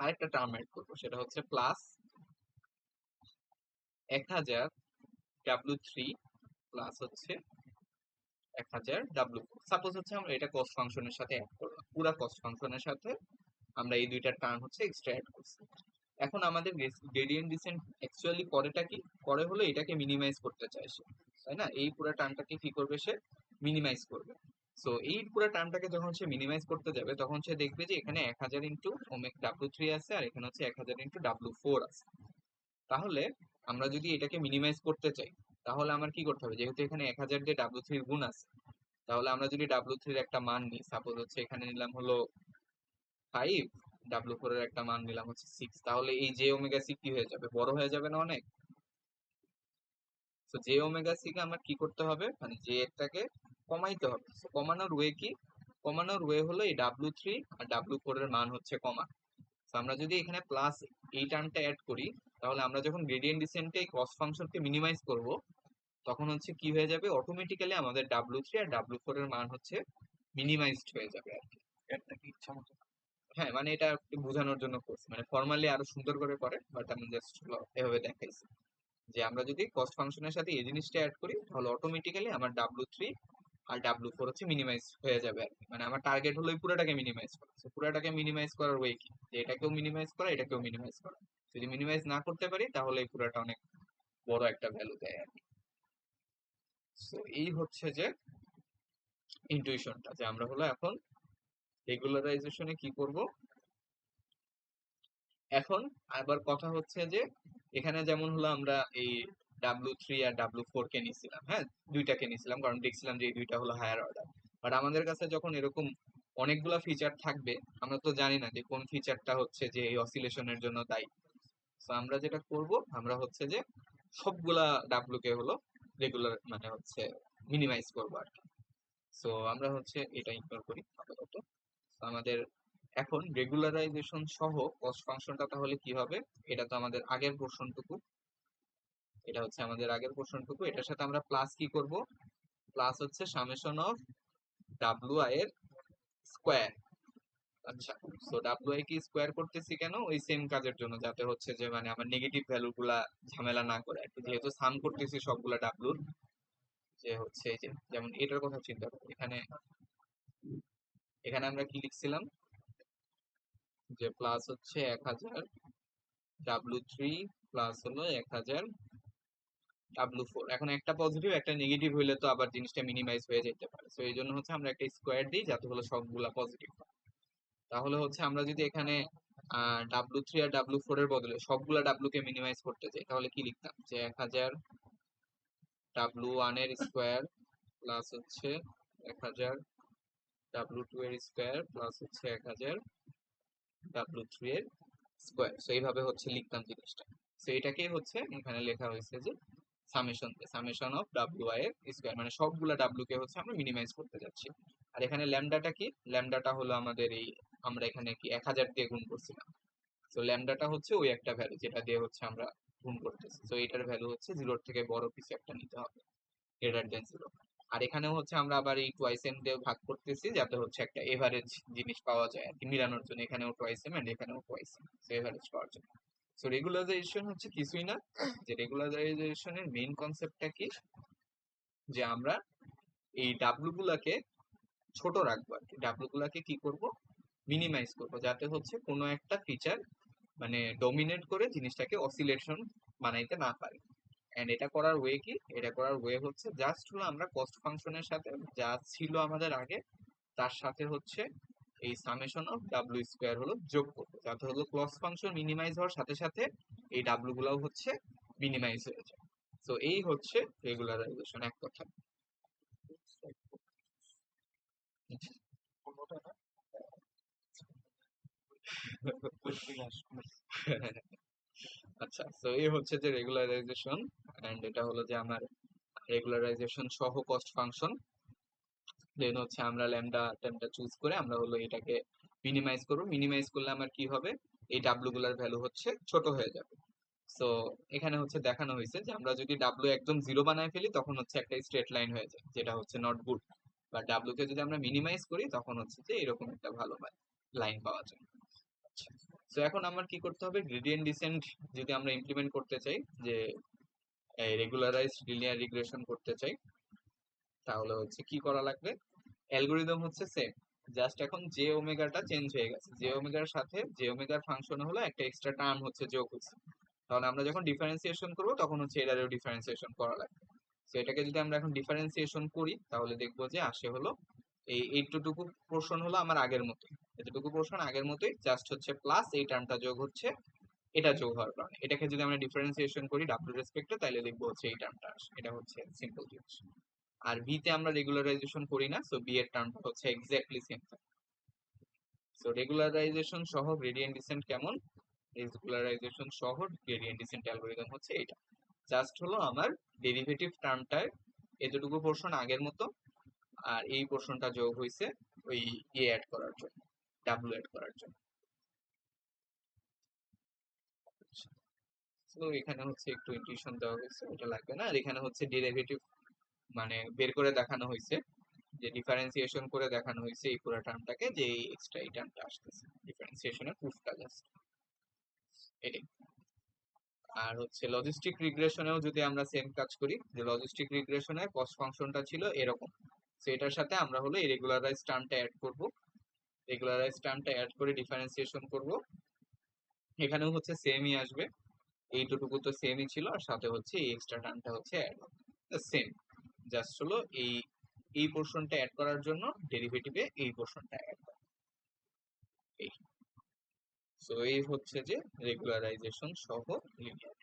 আরেকটা টার্ম অ্যাড করবো, সেটা হচ্ছে প্লাস 1000 W3 প্লাস হচ্ছে 1000 W4। সাপোজ হচ্ছে আমরা এটা কস্ট ফাংশনের সাথে অ্যাড করলাম, পুরা কস্ট ফাংশনের সাথে আমরা এই দুইটা টার্ম হচ্ছে এক্সট্রা অ্যাড করছি। এখন আমাদের গ্রেডিয়েন্ট ডিসেন্ট অ্যাকচুয়ালি করেটা কি, করে হলো এটাকে মিনিমাইজ করতে চায় সে, তাই না? এই পুরো টার্মটাকে কি করবে, সে মিনিমাইজ করবে। সো এই পুরো টার্মটাকে যখন সে মিনিমাইজ করতে যাবে তখন সে দেখবে যে এখানে 1000 ইন্টু W3 আছে, আর এখানে হচ্ছে 1000 ইন্টু W4 আছে। তাহলে আমরা যদি এটাকে মিনিমাইজ করতে চাই তাহলে আমার কি করতে হবে, যেহেতু এখানে 1000 দিয়ে W3 গুণ আছে, তাহলে আমরা যদি W3 এর একটা মান নিই, সাপোজ হচ্ছে এখানে নিলাম হলো 5, W4 এর একটা মান নিলাম হচ্ছে 6, তাহলে এই জে ওমেগা সি কি হয়ে যাবে, বড় হয়ে যাবে না অনেক? তো জে ওমেগা সি কে আমার কি করতে হবে, মানে জে এরটাকে কমাইতে হবে। তো কমানোর ওয়ে কি, কমানোর ওয়ে হলো এই W3 আর W4 এর মান হচ্ছে কমা। তো আমরা যদি এখানে প্লাস এই টার্মটা অ্যাড করি, তাহলে আমরা যখন গ্রেডিয়েন্ট ডিসেন্টে এই কস ফাংশনকে মিনিমাইজ করব তখন হচ্ছে কি হয়ে যাবে, অটোমেটিক্যালি আমাদের W3 আর W4 এর মান হচ্ছে মিনিমাইজড হয়ে যাবে আর কি। একটা কি ইচ্ছা মতো। হ্যাঁ, মানে এটা একটু বোঝানোর জন্য করছি, মানে ফর্মালি আরো সুন্দর করে করে, বাট আমি জাস্ট এভাবে দেখাইছি যে আমরা যদি কস্ট ফাংশনের সাথে এই জিনিসটা অ্যাড করি তাহলে অটোমেটিক্যালি আমার W3 আর W4 হচ্ছে মিনিমাইজ হয়ে যাবে আর কি। মানে আমার টার্গেট হলো এই পুরোটাকে মিনিমাইজ করা। তো পুরোটাকে মিনিমাইজ করার ওয়ে কি, যে এটাকেও মিনিমাইজ করা, এটাকেও মিনিমাইজ করা। যদি মিনিমাইজ না করতে পারি তাহলে এই পুরোটা অনেক বড় একটা ভ্যালু দেয় আর কি। তো এই হচ্ছে যে ইনটুইশনটা, যে আমরা হলো এখন রেগুলারাইজেশনে কি করব। এখন আবার কথা হচ্ছে যে এখানে যেমন হলো আমরা এই W3 আর W4 কে নিছিলাম, হ্যাঁ দুইটাকে নিছিলাম কারণ দেখছিলাম যে এই দুইটা হলো হায়ার অর্ডার। বাট আমাদের কাছে যখন এরকম অনেকগুলা ফিচার থাকবে, আমরা তো জানি না যে কোন ফিচারটা হচ্ছে যে এই অসিলেশনের জন্য দায়ী। তো আমরা যেটা করব, আমরা হচ্ছে যে সবগুলা ডাব্লু কে হলো রেগুলার মানে হচ্ছে মিনিমাইজ করবো আর কি। সো আমরা হচ্ছে এটা ইগনোর করি আপাতত। তো আমাদের এখন রেগুলারাইজেশন সহ কস্ট ফাংশনটা তাহলে কি হবে, এটা তো আমাদের আগের পোর্শনটুকু, এটা হচ্ছে আমাদের আগের পোর্শনটুকু, এটার সাথে আমরা প্লাস কি করব, প্লাস হচ্ছে সামেশন অফ ডাব্লু আই এর স্কোয়ার। আচ্ছা, সো ডাব্লু আই কি স্কোয়ার করতেছি কেন, ওই সেম কাজের জন্য, যাতে হচ্ছে যে মানে আমার নেগেটিভ ভ্যালু গুলা ঝামেলা না করে আর কি। যেহেতু সাম করতেছি সবগুলা ডাব্লুর, যে হচ্ছে এই যে যেমন এটার কথা চিন্তা করো, এখানে এখানে আমরা কি লিখছিলাম, যে প্লাস হচ্ছে 1000 W3 প্লাস হলো 1000 W4। এখন একটা পজিটিভ একটা নেগেটিভ হইলে তো আবার জিনিসটা মিনিমাইজ হয়ে যেতে পারে, তো এই জন্য হচ্ছে আমরা একটা স্কোয়ার দিই যাতে হলো সবগুলা পজিটিভ। তাহলে হচ্ছে আমরা যদি এখানে W3 আর W4 এর বদলে সবগুলা ডাব্লু কে মিনিমাইজ করতে চাই তাহলে কি লিখতাম, যে 1000 W1 এর স্কোয়ার প্লাস হচ্ছে 1000 W2 এর স্কোয়ার প্লাস হচ্ছে 1000 W3 এর স্কোয়ার। সো এইভাবে হচ্ছে লিখতাম জিনিসটা। সো এটাকেই হচ্ছে এখানে লেখা হয়েছে যে সামেশন অফ ডাব্লিউ আই এর স্কোয়ার, মানে সবগুলা ডাব্লিউ কে হচ্ছে আমরা মিনিমাইজ করতে যাচ্ছি। আর এখানে ল্যামডাটা কি, ল্যামডাটা হলো আমাদের এই, আমরা এখানে কি 1000 দিয়ে গুণ করছিলাম। তো ল্যামডাটা হচ্ছে ওই একটা ভ্যালু যেটা দিয়ে হচ্ছে আমরা গুণ করতেছি। তো এটার ভ্যালু হচ্ছে জিরোর থেকে বড় কিছু একটা নিতে হবে, গ্রেটার দেন জিরো। আর এখানেও হচ্ছে আমরা আবার এই টোয়াইস এম দিয়ে ভাগ করতেছি যাতে হচ্ছে একটা এভারেজ জিনিস পাওয়া যায় আর কি, মিলানোর জন্য। এখানেও টোয়াইস এম এন্ড এখানেও টোয়াইস এম, এভারেজ পাওয়ার জন্য। সো রেগুলারাইজেশন হচ্ছে কিছুই না, যে রেগুলারাইজেশনের মেইন কনসেপ্টটা কি, যে আমরা এই ডাব্লু গুলাকে ছোট রাখবো আর কি, ডাব্লু গুলাকে কি করব, মিনিমাইজ করবো, যাতে হচ্ছে কোনো একটা ফিচার মানে ডমিনেট করে জিনিসটাকে অসিলেশন বানাইতে না পারে। এন্ড এটা করার ওয়ে কি, এটা করার ওয়ে হচ্ছে জাস্ট হলো আমরা কস্ট ফাংশনের সাথে যা ছিল আমাদের আগে তার সাথে হচ্ছে এই সামেশন অফ ডাব্লু স্কোয়ার হলো যোগ করবো, যাতে হলো কস্ট ফাংশন মিনিমাইজ হওয়ার সাথে সাথে এই ডাব্লু গুলাও হচ্ছে মিনিমাইজ হয়ে যায়। তো এই হচ্ছে রেগুলারাইজেশন এক কথা। কোনোটা না ওই থেকে আসবে। আচ্ছা, তো এই হচ্ছে যে রেগুলারাইজেশন, এন্ড এটা হলো যে আমার রেগুলারাইজেশন সহ কস্ট ফাংশন। দেন হচ্ছে আমরা ল্যামডা টার্মটা চুজ করে আমরা হলো এটাকে মিনিমাইজ করব। মিনিমাইজ করলে আমার কি হবে, এই ডাব্লু গুলার ভ্যালু হচ্ছে ছোট হয়ে যাবে। সো এখানে হচ্ছে দেখানো হয়েছে যে আমরা যদি ডাব্লু একদম জিরো বানায় ফেলি তখন হচ্ছে একটা স্ট্রেট লাইন হয়ে যায়, যেটা হচ্ছে নট গুড। বা ডাব্লু কে যদি আমরা মিনিমাইজ করি তখন হচ্ছে যে এরকম একটা ভালো লাইন পাওয়া যায়। তো এখন আমার কি করতে হবে, গ্রেডিয়েন্ট ডিসেন্ট যদি আমরা ইমপ্লিমেন্ট করতে চাই, যে রেগুলারাইজড লিনিয়ার রিগ্রেশন করতে চাই, তাহলে হচ্ছে কি করা লাগবে। অ্যালগোরিদম হচ্ছে সেম, জাস্ট এখন জে ওমেগাটা চেঞ্জ হয়ে গেছে। জে ওমেগার সাথে জে ওমেগার ফাংশন হলো একটা এক্সট্রা টার্ম হচ্ছে যোগ হয়েছে। তাহলে আমরা যখন ডিফারেন্সিয়েশন করব তখন হচ্ছে এটারও ডিফারেন্সিয়েশন করা লাগবে। তো এটাকে যদি আমরা এখন ডিফারেন্সিয়েশন করি তাহলে দেখবো যে আসে হলো এই এইটুকু পোর্শন হলো আমার আগের মতোই, এতটুকু পোর্শন আগের মতোই, জাস্ট হচ্ছে প্লাস এই টার্মটা যোগ হচ্ছে এটা যোগ হওয়ার কারণে। এটাকে যদি আমরা ডিফারেন্সিয়েশন করি ডাব্লিউ রেসপেক্টে তাহলে দেখবো হচ্ছে এই টার্মটা আসে। এটা হচ্ছে সিম্পল জিনিস। আর বি তে আমরা রেগুলারাইজেশন করি না, সো বি এর টার্মটা হচ্ছে এক্স্যাক্টলি সেম। সো রেগুলারাইজেশন সহ গ্রেডিয়েন্ট ডিসেন্ট কেমন, রেগুলারাইজেশন সহ গ্রেডিয়েন্ট ডিসেন্ট অ্যালগরিদম হচ্ছে এটা। জাস্ট হলো আমার ডেরিভেটিভ টার্মটায় এতটুকু পোর্শন আগের মতো, আর এই পোর্শনটা যোগ হয়েছে ওই এ অ্যাড করার জন্য, ডাব্লু অ্যাড করার জন্য। তো এখানে হচ্ছে একটু ইনটিউশন দেওয়া হয়েছে, এটা লাগবে না। আর এখানে হচ্ছে ডেরিভেটিভ মানে বের করে দেখানো হয়েছে, যে ডিফারেন্সিয়েশন করে দেখানো হয়েছে এই পুরো টার্মটাকে, যে এই এক্সট্রা এই টার্মটা আসতেছে, ডিফারেন্সিয়েশনের প্রুফটা জাস্ট এটাই। আর হচ্ছে লজিস্টিক রিগ্রেশনেও যদি আমরা সেম কাজ করি, যে লজিস্টিক রিগ্রেশনে কস্ট ফাংশনটা ছিল এরকম, তো এটার সাথে আমরা হলো এই রেগুলারাইজ টার্মটা অ্যাড করব। রেগুলারাইজ টার্মটা অ্যাড করে ডিফারেন্সিয়েশন করব। এখানেও হচ্ছে সেমই আসবে, এইটুকু তো সেমই ছিল, আর সাথে হচ্ছে এই এক্সট্রা টার্মটা হচ্ছে অ্যাড হবে, সেম। জাস্ট হলো এই এই পোর্শনটা অ্যাড করার জন্য ডেরিভেটিভে এই পোর্শনটা অ্যাড করা। এই সো এই হচ্ছে যে রেগুলারাইজেশন সহ লিনিয়ার।